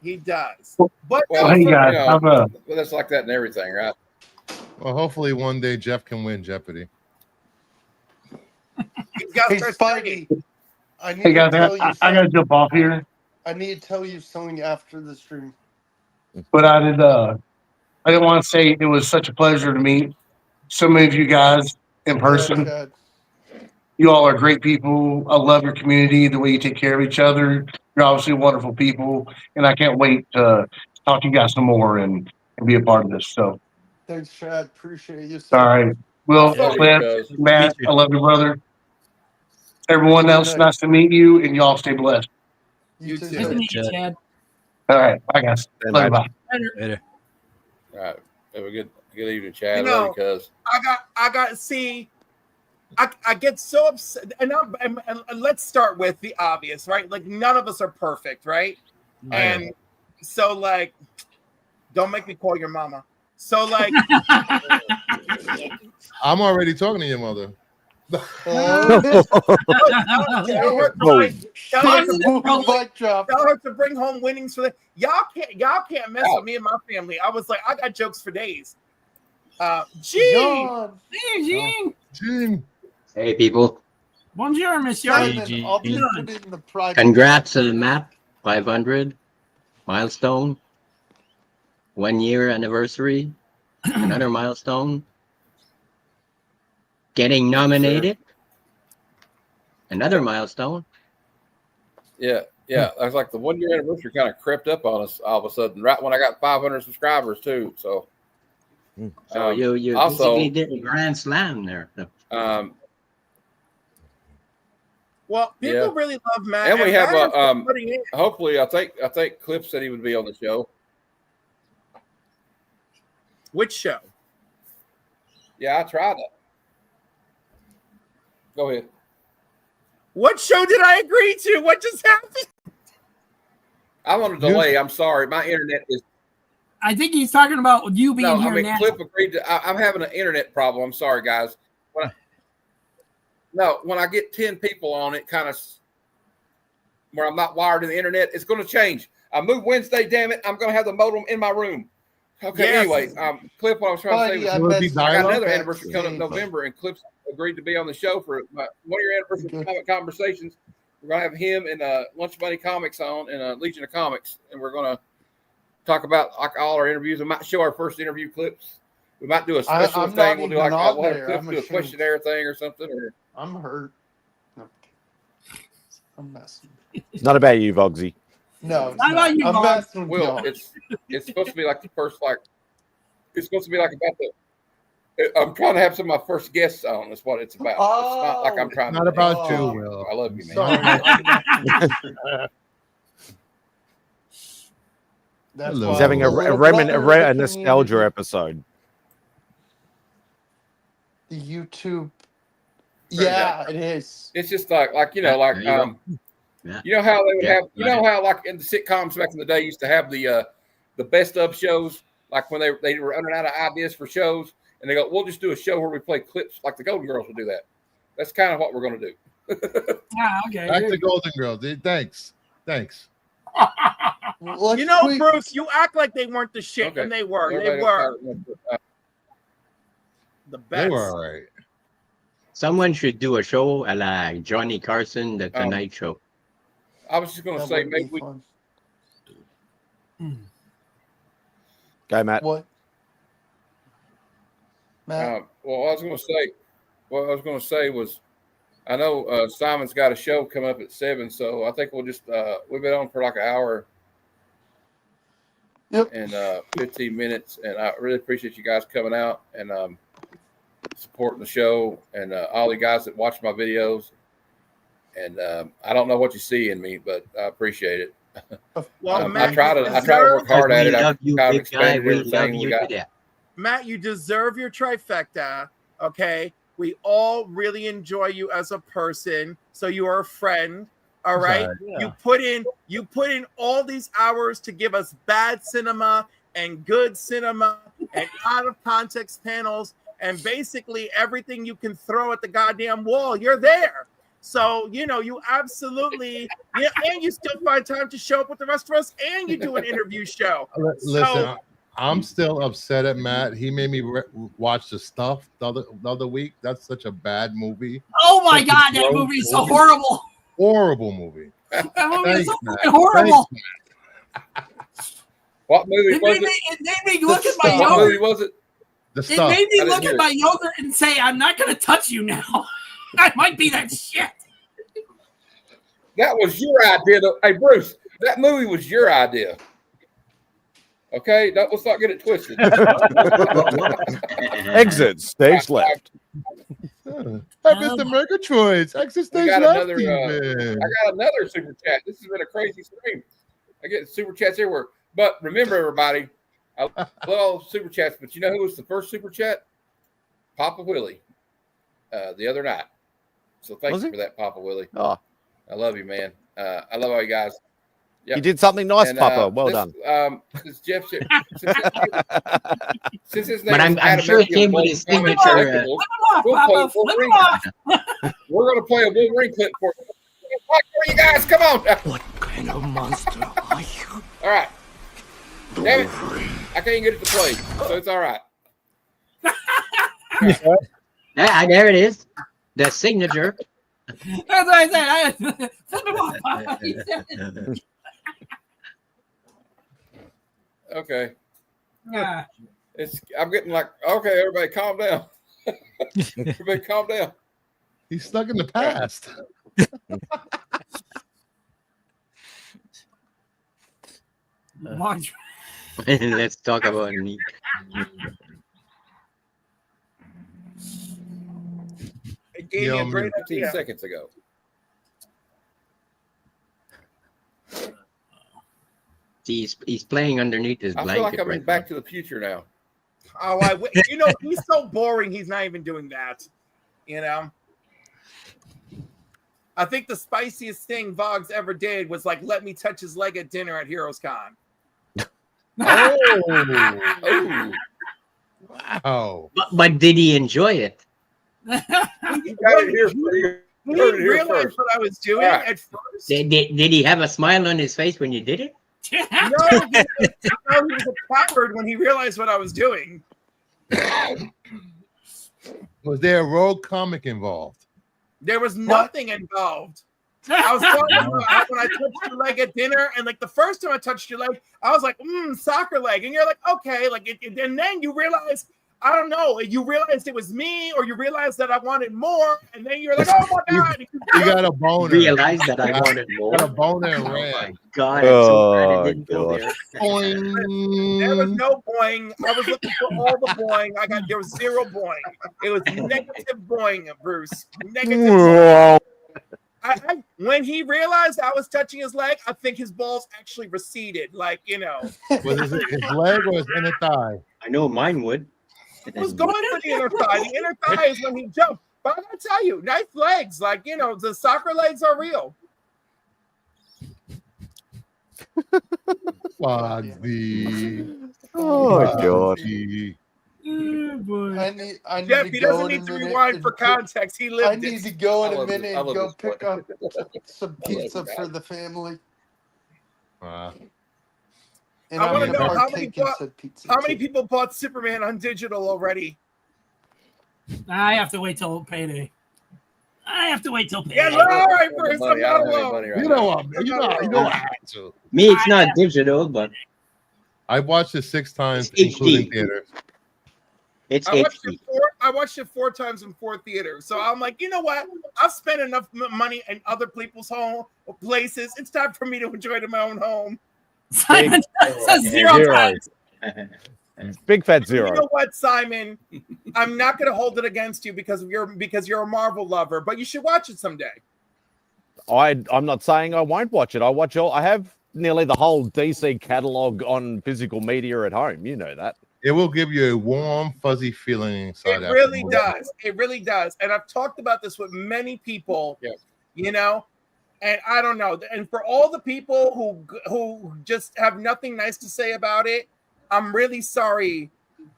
S13: He does. But
S10: Well,
S6: hey,
S10: you
S6: guys,
S10: know,
S6: I'm,
S10: well, that's like that in everything, right?
S6: Well, hopefully one day Jeff can win Jeopardy.
S13: he's got
S2: Hey,
S13: first
S2: Spidey, I need
S5: Hey guys,
S2: to tell you
S5: I gotta jump off here,
S2: I need to tell you something after the stream.
S5: but I didn't want to say it was such a pleasure to meet so many of you guys in person.
S2: Chad.
S5: You all are great people. I love your community, the way you take care of each other. You're obviously wonderful people, and I can't wait to talk to you guys some more and be a part of this. So,
S2: Thanks, Chad. Appreciate you. sir.
S5: all right. Will,
S2: Yeah,
S5: Cliff,
S2: cuz.
S5: Matt, I love you, brother. Everyone else, nice to meet you, and y'all stay blessed.
S2: You too.
S14: Nice to meet you, Chad.
S5: All right. Bye, guys. Love you. Bye.
S11: Later.
S10: All right. Have a good evening, Chad.
S13: You
S10: Love
S13: know,
S10: you, cuz.
S13: I got see. I get so upset, and let's start with the obvious, right? Like none of us are perfect, right? And so, like, don't make me call your mama. So, like,
S6: I'm already talking to your mother.
S13: Tell her to bring home winnings for the y'all can't mess with me and my family. I was like, I got jokes for days. Gene.
S14: Hey,
S6: Gene.
S15: Hey, people.
S14: Bonjour, monsieur.
S2: I'll just put it in the private.
S15: Congrats to Matt. 500 milestone. 1 year anniversary. Another milestone. Getting nominated. Another milestone.
S10: Yeah. I was like, the 1 year anniversary kind of crept up on us all of a sudden, right when I got 500 subscribers too. So,
S15: So you
S10: also
S15: basically did a grand slam there.
S13: Well, people really love Matt,
S10: and we have
S13: Matt is putting in.
S10: hopefully, I think Cliff said he would be on the show.
S13: Which show?
S10: Yeah, I tried it. Go ahead.
S13: What show did I agree to? What just happened?
S10: I'm on a delay. I'm sorry. My internet is.
S14: I think he's talking about you being here now.
S10: Cliff agreed to. I'm having an internet problem. I'm sorry, guys. When I get 10 people on it, kind of where I'm not wired to the internet, it's going to change. I move Wednesday. Damn it! I'm going to have the modem in my room. Okay.
S13: Yes.
S10: Anyway, Cliff, what I was trying to say was I got another anniversary coming up in November, and Cliff agreed to be on the show for my 1 year anniversary of Comic Conversations. We're going to have him and Lunch Money Comics on and Legion of Comics, and we're going to talk about all our interviews. We might show our first interview clips. We might do a special thing. We'll do like we'll have Cliff do a questionnaire thing or something. Or
S2: I'm hurt. No. I'm messing.
S3: It's not about you, Vogsy.
S2: No,
S14: Not about you,
S2: I'm
S14: Bob.
S2: messing with
S10: Will,
S2: y'all.
S10: it's supposed to be like the first it's supposed to be like about the. I'm trying to have some of my first guests on. That's what it's about. It's not like I'm trying.
S6: Not
S10: to
S6: about you, Will.
S10: I love you, man.
S3: He's having a nostalgia episode.
S2: The YouTube. Yeah, it is.
S10: It's just like you know, like you know how they would have, you know how like in the sitcoms back in the day used to have the best of shows, like when they were running out of ideas for shows, and they go, we'll just do a show where we play clips, like the Golden Girls would do that. That's kind of what we're going to do.
S14: Okay.
S6: Back to Golden Girls. Thanks.
S13: You know, Bruce, you act like they weren't the shit, and they were. They were the best.
S6: They were all right.
S15: Someone should do a show like Johnny Carson, The Tonight Show.
S10: I was just going to say, maybe we.
S3: Go, Matt.
S2: What? Matt?
S10: What I was going to say was, I know Simon's got a show coming up at 7, so I think we'll just we've been on for like an hour and 15 minutes, and I really appreciate you guys coming out and supporting the show, and all the guys that watch my videos. And I don't know what you see in me, but I appreciate it.
S13: Well,
S10: I try to work hard at it. I've kind of expanded everything we got.
S13: Matt, you deserve your trifecta. Okay, we all really enjoy you as a person, so you are a friend. All right, you put in all these hours to give us bad cinema and good cinema and out of context panels and basically everything you can throw at the goddamn wall. You're there. So, you know, you absolutely, and you still find time to show up with the rest of us, and you do an interview show.
S6: Listen, I'm still upset at Matt. He made me watch The Stuff the other week. That's such a bad movie.
S14: Oh my God, that movie is so horrible.
S6: Horrible movie.
S14: That movie is so
S6: Matt.
S14: fucking horrible.
S10: What movie was it?
S14: It made me look at my
S10: What movie
S14: yogurt.
S10: was it?
S14: It made me look at my yogurt and say, I'm not going to touch you now. I might be that shit.
S10: That was your idea. Hey, Bruce, that movie was your idea. Okay, let's not get it twisted.
S3: Exit stage left.
S6: Mr. Murgatroyd's exit stage left.
S10: I got another super chat. This has been a crazy stream. I get super chats everywhere. But remember, everybody, I love all super chats. But you know who was the first super chat? Papa Willie. The other night. So thank you for that, Papa Willie.
S3: Oh.
S10: I love you, man. I love all you guys.
S3: You did something nice,
S1: And,
S3: Papa. Well
S1: this,
S3: done.
S1: Since Jeff, since his name
S15: But
S1: is
S15: I'm sure it came with his signature.
S1: we're going to play a Wolverine clip for you guys. Come on.
S8: What kind of monster are you?
S1: All right. Damn it. I can't get it to play, so it's all right.
S15: There it is. The signature.
S14: That's what I said.
S1: Okay.
S14: Yeah.
S1: I'm getting like, okay, everybody calm down. Everybody calm down.
S6: He's stuck in the past.
S15: Let's talk about Nick.
S13: It gave me a great
S1: 15
S13: idea.
S1: seconds ago.
S15: He's playing underneath his
S1: I
S15: blanket.
S1: feel like I'm
S15: right
S1: in Back to the Future now.
S13: Oh, you know, he's so boring. He's not even doing that. You know, I think the spiciest thing Vogs ever did was like let me touch his leg at dinner at Heroes Con.
S1: Oh,
S6: wow!
S15: But did he enjoy it?
S13: He didn't realize what I was doing at first.
S15: Did he have a smile on his face when you did it?
S13: No, he was a coward when he realized what I was doing.
S6: Was there a rogue comic involved?
S13: There was nothing involved. I was talking about when I touched your leg at dinner, and like the first time I touched your leg, I was like, soccer leg. And you're like, okay, like and then you realize, I don't know, you realized it was me, or you realized that I wanted more, and then you're like, oh my God.
S6: You got a boner.
S15: Realized that I wanted more.
S6: Got a boner and
S15: Oh
S6: ran.
S15: my God, I'm so glad I didn't go there.
S13: There was no boing. I was looking for all the boing. There was zero boing. It was negative boing, Bruce. Negative boing. When he realized I was touching his leg, I think his balls actually receded. Like, you know.
S6: Was it his leg or his inner thigh?
S15: I know mine would.
S13: It was going for the inner thigh. The inner thigh is when he jumped. But I gotta tell you, nice legs. Like, you know, the soccer legs are real.
S6: Fogsy.
S3: Oh, God.
S2: I need
S13: Jeff,
S2: to
S13: he
S2: go
S13: doesn't
S2: in
S13: need
S2: a
S13: to
S2: minute
S13: rewind
S2: and
S13: for context. He lived
S2: I need to go in a minute
S1: I
S2: and
S1: love
S2: go
S1: this
S2: pick
S1: play.
S2: up some pizza for the family. And
S13: I
S2: I'm
S13: want to
S2: gonna
S13: know
S2: partake in some pizza.
S13: how many
S2: too.
S13: people bought Superman on digital already?
S14: I have to wait till payday. I have to wait till payday.
S13: Yeah, all right, Bruce. I'm
S1: Money. I
S13: not
S1: don't have any
S13: alone.
S1: money right
S6: You
S1: now.
S6: know what? You know I had to.
S15: Me, it's not digital, but
S6: I watched it 6 times,
S15: It's
S6: including
S15: HD.
S6: theater.
S15: it's
S13: I watched
S15: HD.
S13: it I watched it 4 times in 4 theaters. So I'm like, you know what? I've spent enough money in other people's home places. It's time for me to enjoy it in my own home.
S14: Simon says zero times.
S3: Big fat
S13: You
S3: zero.
S13: know what, Simon? I'm not going to hold it against you because you're a Marvel lover, but you should watch it someday.
S3: I'm not saying I won't watch it. I have nearly the whole DC catalog on physical media at home. You know that.
S6: It will give you a warm, fuzzy feeling inside.
S13: It really does. It really does. And I've talked about this with many people, you know, and I don't know. And for all the people who just have nothing nice to say about it, I'm really sorry.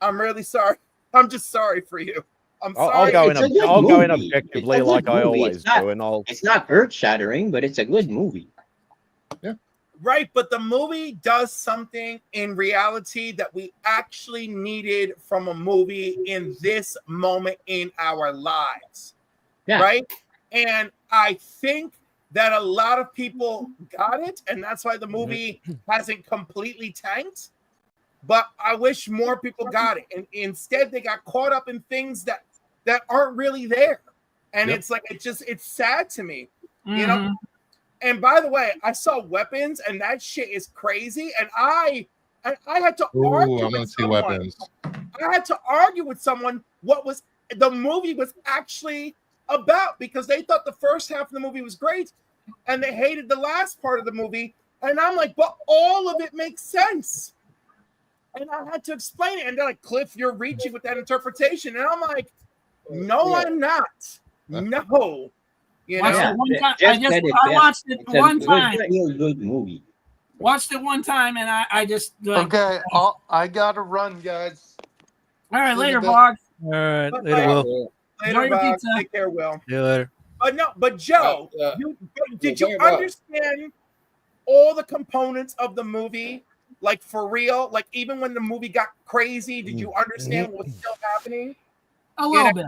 S13: I'm really sorry. I'm just sorry for you. I'm sorry.
S3: I'll go in.
S15: It's a good
S3: I'll go in
S15: movie.
S3: objectively
S15: It's a
S3: like
S15: good
S3: I
S15: movie.
S3: always
S15: It's not-
S3: do, and I'll.
S15: It's not earth shattering, but it's a good movie.
S13: Right, but the movie does something in reality that we actually needed from a movie in this moment in our lives.
S15: Yeah.
S13: Right? And I think that a lot of people got it, and that's why the movie hasn't completely tanked. But I wish more people got it. And instead they got caught up in things that aren't really there. And it's like it's sad to me. You know? And by the way, I saw Weapons, and that shit is crazy. And I had to argue
S6: I'm gonna
S13: with
S6: see
S13: someone.
S6: Weapons.
S13: I had to argue with someone what was the movie was actually about, because they thought the first half of the movie was great, and they hated the last part of the movie. And I'm like, but all of it makes sense. And I had to explain it. And they're like, Cliff, you're reaching with that interpretation. And I'm like, no, I'm not. No. You know?
S14: Watched it one time.
S15: Jeff
S14: I
S15: said it
S14: I
S15: best.
S14: watched it
S15: It's a
S14: one time.
S15: Real good movie.
S14: Watched it one time, and I just like,
S2: Okay, I gotta run, guys.
S14: All right, later,
S2: Bye.
S14: Bog.
S11: All right,
S13: Bye-bye.
S11: later, Will.
S14: Enjoy
S13: Later,
S14: your
S13: Bob.
S14: pizza.
S13: Take care, Will.
S11: See you later.
S13: But Joe, did you understand all the components of the movie? Like for real? Like even when the movie got crazy, did you understand what was still happening?
S14: A little bit.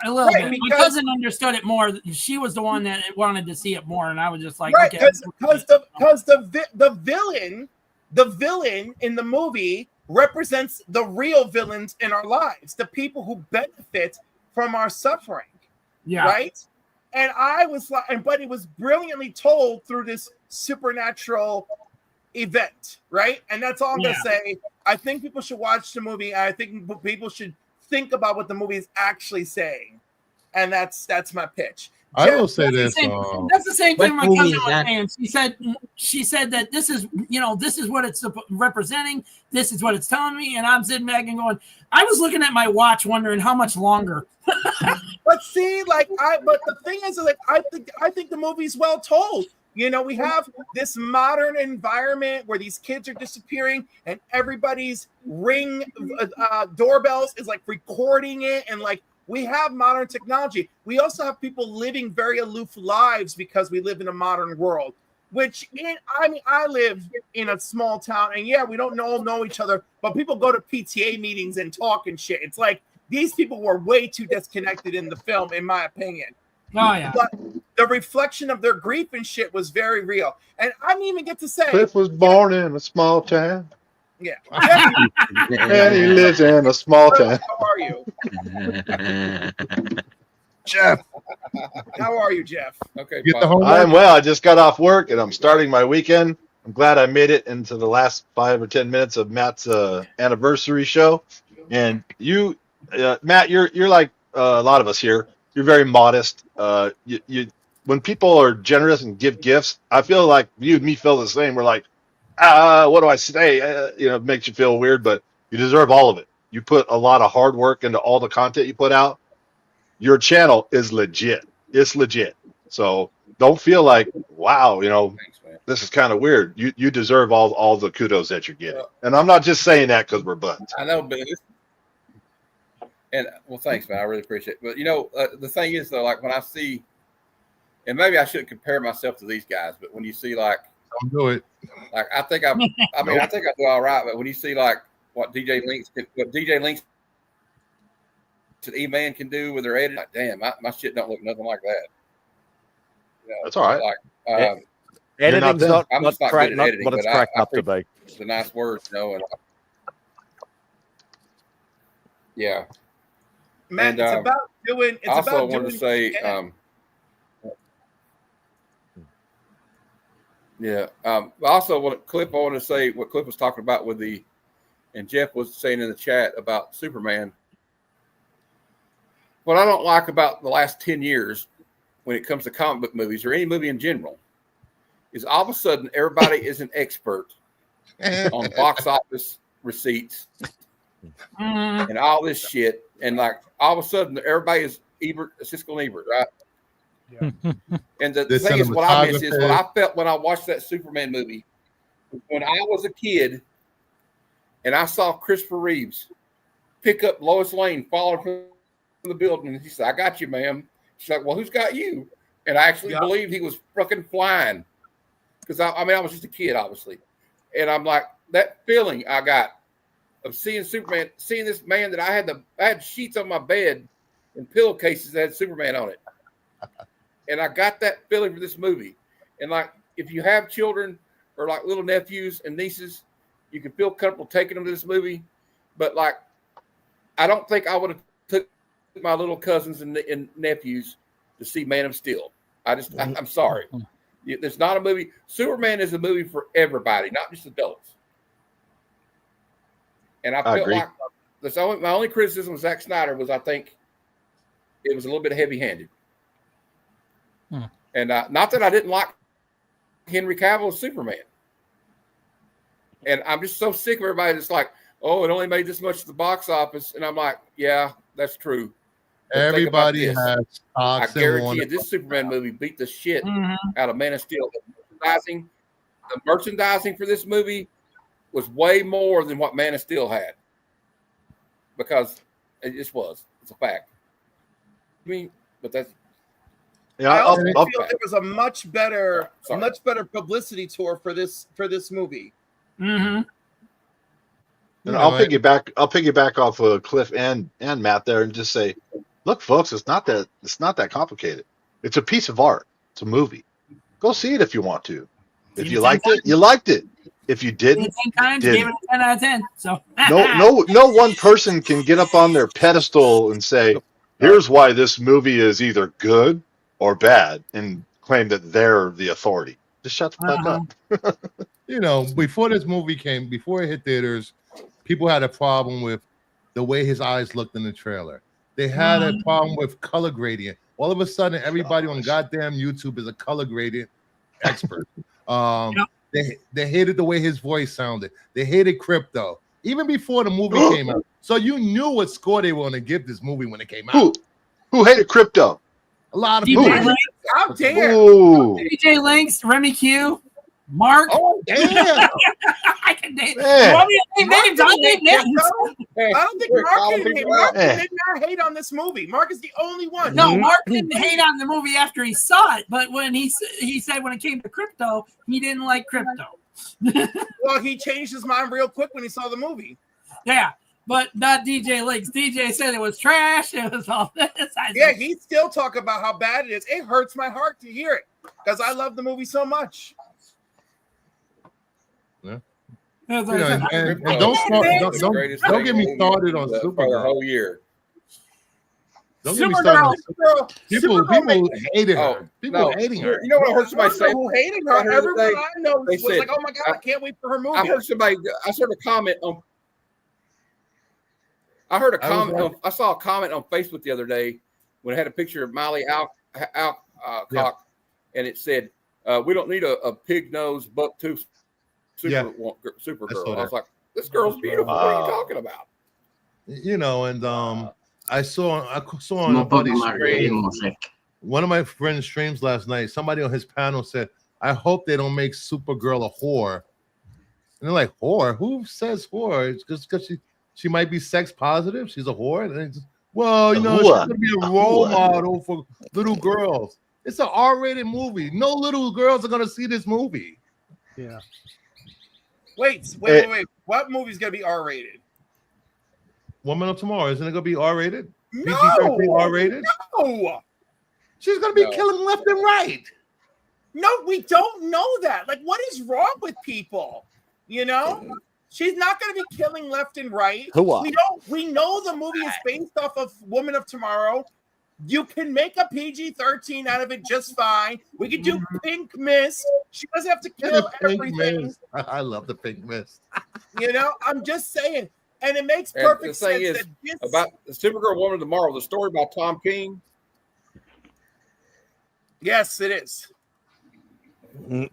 S14: A little
S13: Right,
S14: bit. My
S13: because-
S14: cousin understood it more. She was the one that wanted to see it more, and I was just like,
S13: Right,
S14: okay.
S13: because the villain in the movie represents the real villains in our lives, the people who benefit from our suffering.
S14: Yeah.
S13: Right. And I was like, but it was brilliantly told through this supernatural event, right? And that's all I'm gonna say. I think people should watch the movie. I think people should think about what the movie is actually saying, and that's my pitch.
S6: I will say
S14: That's
S6: this.
S14: that's the same thing my
S15: movie
S14: cousin
S15: is
S14: was
S15: that?
S14: saying. She said that this is what it's representing. This is what it's telling me, and I'm sitting back and going, I was looking at my watch, wondering how much longer.
S13: But see, but the thing is, like, I think the movie's well told. You know, we have this modern environment where these kids are disappearing, and everybody's ring doorbells is like recording it, and like we have modern technology. We also have people living very aloof lives because we live in a modern world. I live in a small town, and yeah, we don't all know each other, but people go to PTA meetings and talk and shit. It's like these people were way too disconnected in the film, in my opinion.
S14: Oh yeah.
S13: But the reflection of their grief and shit was very real. And I didn't even get to say
S16: Cliff was born in a small town.
S13: Yeah.
S16: And he lives in a small town.
S13: How are you?
S16: Jeff.
S13: How are you, Jeff?
S1: Okay.
S16: I am well. I just got off work and I'm starting my weekend. I'm glad I made it into the last 5 or 10 minutes of Matt's anniversary show. And you, Matt, you're like a lot of us here. You're very modest. When people are generous and give gifts, I feel like you and me feel the same. We're like, what do I say? It makes you feel weird, but you deserve all of it. You put a lot of hard work into all the content you put out. Your channel is legit. It's legit. So don't feel like, wow, this is kind of weird. You deserve all the kudos that you're getting. And I'm not just saying that because we're buds.
S1: I know, but well, thanks, man. I really appreciate it. But the thing is, though, like when I see, and maybe I shouldn't compare myself to these guys, but when you see like,
S6: don't do it.
S1: Like I think I think I do all right. But when you see like what DJ Links to E-Man can do with their editing, like, damn, my shit don't look nothing like that.
S16: That's all right.
S1: Like,
S3: editing's not
S1: I'm just not
S3: cracked
S1: good at editing,
S3: what it's
S1: but
S3: cracked
S1: I
S3: up to be.
S1: the nice words, and yeah.
S13: Man,
S1: And,
S13: it's about doing. It's
S1: also,
S13: about
S1: I wanted
S13: doing.
S1: to say, also, I wanted to say what Cliff was talking about and Jeff was saying in the chat about Superman. What I don't like about the last 10 years when it comes to comic book movies or any movie in general is all of a sudden everybody is an expert on box office receipts and all this shit. And like all of a sudden everybody is Siskel and Ebert, right? Yeah. And the thing is, what I miss is what I felt when I watched that Superman movie. When I was a kid and I saw Christopher Reeves pick up Lois Lane falling from the building, and he said, "I got you, ma'am." She's like, "Well, who's got you?" And I actually believed he was fucking flying because I was just a kid, obviously. And I'm like, that feeling I got of seeing Superman, seeing this man that I had sheets on my bed and pillowcases that had Superman on it. And I got that feeling for this movie. And like, if you have children or like little nephews and nieces, you can feel comfortable taking them to this movie. But like, I don't think I would have took my little cousins and nephews to see Man of Steel. I'm sorry. There's not a movie. Superman is a movie for everybody, not just adults. And I felt like my only criticism of Zack Snyder was I think it was a little bit heavy-handed. And not that I didn't like Henry Cavill as Superman. And I'm just so sick of everybody that's like, oh, it only made this much at the box office. And I'm like, yeah, that's true. But
S6: everybody has
S1: I
S6: stocks
S1: guarantee you this Superman movie beat the shit out of Man of Steel. The merchandising,
S10: the merchandising for this movie was way more than what Man of Steel had, because it just was. It's a fact. I mean, but that's.
S16: Yeah,
S13: I also feel there was a much better publicity tour for this movie.
S14: Mm-hmm.
S16: And I'll piggyback off of Cliff and Matt there, and just say, look, folks, it's not that complicated. It's a piece of art. It's a movie. Go see it if you want to. If you liked it, you liked it. If you didn't,
S14: 10 times, gave it a 10 out of 10. So
S16: no one person can get up on their pedestal and say, here's why this movie is either good or bad, and claim that they're the authority. Just shut the fuck up.
S6: You know, before this movie before it hit theaters, people had a problem with the way his eyes looked in the trailer. They had a problem with color gradient. All of a sudden, everybody on goddamn YouTube is a color gradient expert. They hated the way his voice sounded. They hated Crypto, even before the movie came out. So you knew what score they were going to give this movie when it came out.
S16: Who hated Crypto?
S6: A lot of
S14: DJ
S6: people.
S14: Lynx.
S13: How dare!
S14: DJ Lynx, Remy Q, Mark.
S6: Oh damn!
S14: I can name. You want me to name names? I'll name names.
S13: I don't think Mark did not hate on this movie. Mark is the only one.
S14: No, Mark didn't hate on the movie after he saw it, but when he said when it came to Crypto, he didn't like Crypto.
S13: Well, he changed his mind real quick when he saw the movie.
S14: Yeah, but not DJ Lynx. DJ said it was trash. It was all this.
S13: Yeah, he still talk about how bad it is. It hurts my heart to hear it because I love the movie so much.
S6: Yeah.
S14: And
S6: don't get me started on Supergirl.
S10: For the whole year.
S6: Don't get me started on Supergirl. People hated her.
S10: Oh,
S6: People hating her.
S10: You know what I heard somebody say?
S13: Who hated her? Everyone I know was
S10: said,
S13: like, "Oh my god, I can't wait for her movie."
S10: I heard somebody. I saw a comment on. I saw a comment on Facebook the other day when it had a picture of Miley Alcock, and it said, "We don't need a pig nose, buck tooth Supergirl." I was like, "This girl's beautiful. What are you talking about?"
S6: You know, and I saw on a buddy's stream, one of my friends' streams last night. Somebody on his panel said, "I hope they don't make Supergirl a whore." And they're like, "Whore? Who says whore? It's just because she might be sex positive. She's a whore." And it's, well, you know, she's gonna be a role model for little girls. It's an R-rated movie. No little girls are gonna see this movie.
S11: Yeah.
S13: Wait. What movie's gonna be R-rated?
S6: Woman of Tomorrow, isn't it gonna be R-rated?
S13: No,
S6: PG-13 R-rated?
S13: No.
S6: She's gonna be killing left and right.
S13: No, we don't know that. Like, what is wrong with people? You know, she's not gonna be killing left and right. We know the movie is based off of Woman of Tomorrow. You can make a PG-13 out of it just fine. We could do Pink Mist. She doesn't have to kill everything.
S6: Mist. I love the Pink Mist.
S13: You know, I'm just saying. And it makes perfect sense.
S10: The thing is, about the Supergirl Woman of Tomorrow, the story by Tom King.
S13: Yes, it is.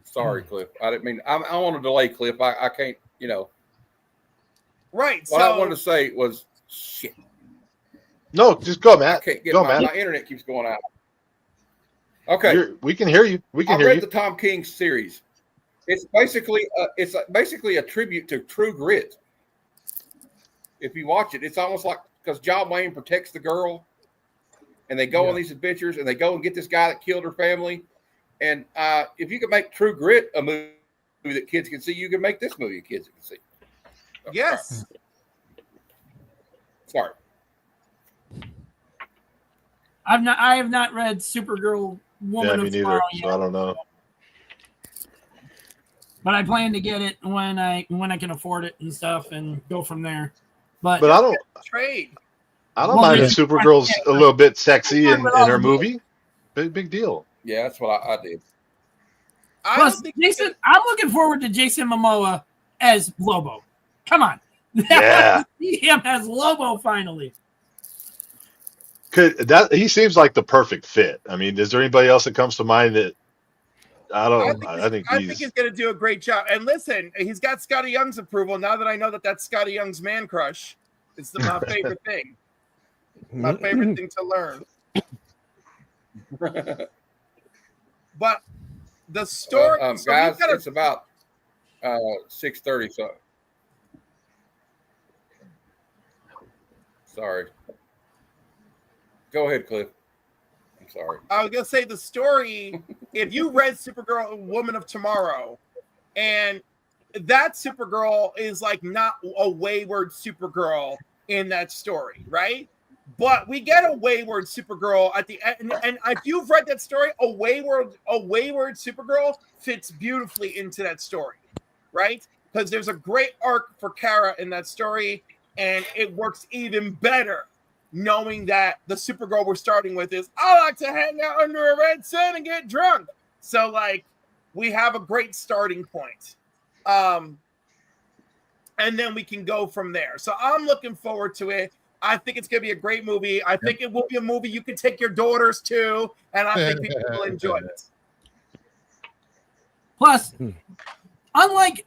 S10: Sorry, Cliff. I didn't mean. I want to delay, Cliff. I can't. You know.
S13: Right.
S10: What I wanted to say was shit.
S16: No, just go, Matt.
S10: I can't get
S16: go,
S10: my
S16: Matt.
S10: internet keeps going out. Okay,
S16: we can hear you.
S10: I read the Tom King series. It's basically a tribute to True Grit. If you watch it, it's almost like because John Wayne protects the girl, and they go on these adventures, and they go and get this guy that killed her family. And if you could make True Grit a movie that kids can see, you can make this movie kids can see.
S13: Yes.
S10: Sorry.
S14: I have not read Supergirl Woman of Tomorrow yet.
S16: So I don't know.
S14: But I plan to get it when I can afford it and stuff, and go from there. But
S16: I don't
S13: trade.
S16: I don't mind if Supergirl's a little bit sexy in her movie. Big deal.
S10: Yeah, that's what I did.
S14: Plus, Jason, I'm looking forward to Jason Momoa as Lobo. Come on.
S16: Yeah.
S14: See him as Lobo finally.
S16: He seems like the perfect fit. I mean, is there anybody else that comes to mind that I think
S13: he's going to do a great job. And listen, he's got Scotty Young's approval. Now that I know that that's Scotty Young's man crush, it's my favorite thing. My favorite thing to learn. But the story,
S10: guys, it's about 6:30. So sorry. Go ahead, Cliff. I'm sorry.
S13: I was gonna say the story. If you read Supergirl, Woman of Tomorrow, and that Supergirl is like not a wayward Supergirl in that story, right? But we get a wayward Supergirl at the end, and if you've read that story, a wayward Supergirl fits beautifully into that story, right? Because there's a great arc for Kara in that story, and it works even better knowing that the Supergirl we're starting with is, I like to hang out under a red sun and get drunk. So, like, we have a great starting point. And then we can go from there. So I'm looking forward to it. I think it's going to be a great movie. I think it will be a movie you can take your daughters to, and I think people will enjoy it.
S14: Plus, unlike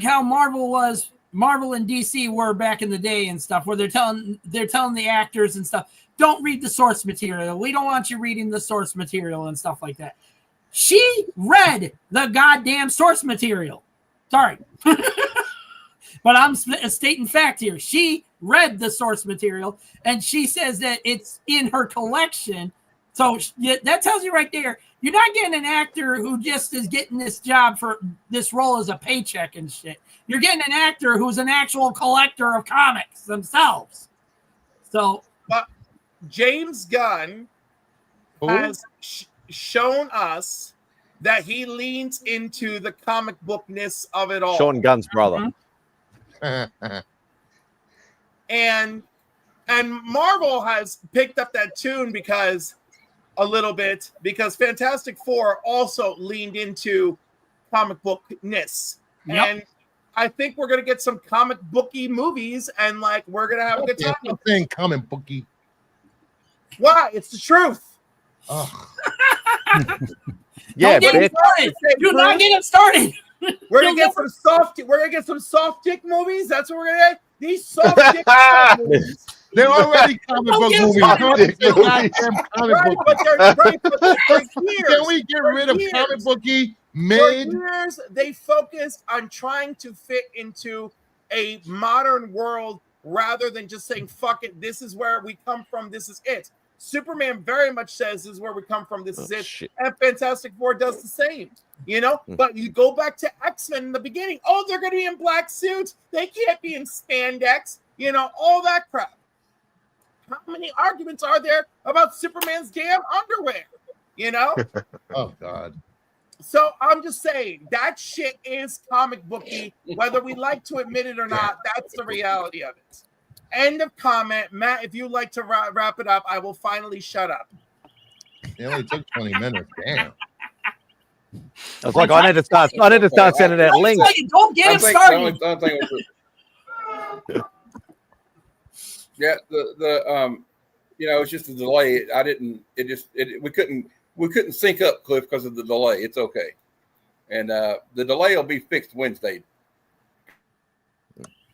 S14: how Marvel and DC were back in the day and stuff, where they're telling the actors and stuff, don't read the source material. We don't want you reading the source material and stuff like that. She read the goddamn source material. Sorry. But I'm stating fact here. She read the source material, and she says that it's in her collection. So that tells you right there, you're not getting an actor who just is getting this job for this role as a paycheck and shit. You're getting an actor who's an actual collector of comics themselves. So,
S13: but James Gunn has shown us that he leans into the comic bookness of it all.
S3: Sean Gunn's brother.
S13: And Marvel has picked up that tune because Fantastic Four also leaned into comic bookness.
S14: Yep.
S13: And I think we're going to get some comic booky movies, and like we're going to have a good time.
S6: I'm saying comic booky.
S13: Why? It's the truth.
S3: Yeah,
S14: don't get him started. Do not get him started.
S13: We're gonna get some soft dick movies. That's what we're gonna get. These soft dick movies.
S6: They're already comic book movies. Can we get rid of comic booky mid?
S13: For years, they focused on trying to fit into a modern world rather than just saying, fuck it, this is where we come from, this is it. Superman very much says this is where we come from, this is it.
S3: Shit.
S13: And Fantastic Four does the same, you know? But you go back to X-Men in the beginning, oh, they're going to be in black suits. They can't be in spandex, you know, all that crap. How many arguments are there about Superman's damn underwear, you know?
S6: Oh, God.
S13: So I'm just saying, that shit is comic booky, whether we like to admit it or not. That's the reality of it. End of comment. Matt, if you'd like to wrap it up, I will finally shut up.
S6: It only took 20 minutes. Damn.
S3: I was like, I need to start sending out links.
S14: Don't get him started.
S10: Yeah, the you know, it's just a delay. We couldn't sync up, Cliff, because of the delay. It's okay. And the delay will be fixed Wednesday.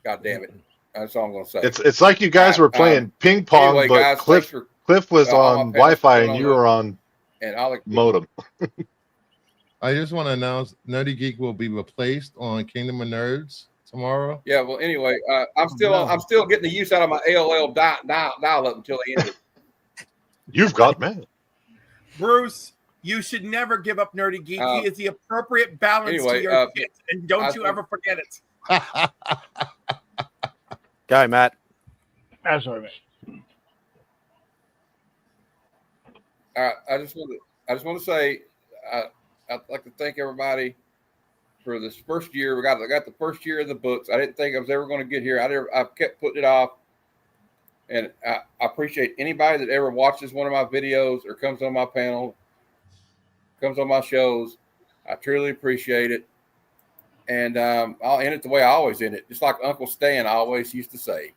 S10: God damn it. That's all I'm going to say.
S16: It's like you guys were playing ping pong,
S10: anyway,
S16: but
S10: guys,
S16: Cliff was on Wi-Fi and you were on
S10: and
S16: modem.
S6: I just want to announce Nerdy Geek will be replaced on Kingdom of Nerds tomorrow.
S10: Yeah, well, anyway, I'm still getting the use out of my AOL dial up until the end.
S16: You've got man.
S13: Bruce, you should never give up Nerdy Geek. He is the appropriate balance to your kit, and don't you ever forget it.
S3: Go, Matt.
S12: I'm sorry, man.
S10: I just want to say I'd like to thank everybody for this first year. I got the first year of the books. I didn't think I was ever going to get here. I've kept putting it off, and I appreciate anybody that ever watches one of my videos or comes on my panel, comes on my shows. I truly appreciate it. And I'll end it the way I always end it, just like Uncle Stan always used to say.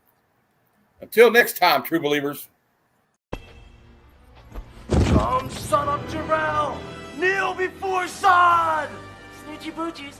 S10: Until next time, true believers.
S8: Come, son of Jarrell! Kneel before Zod! Snitchy boochies.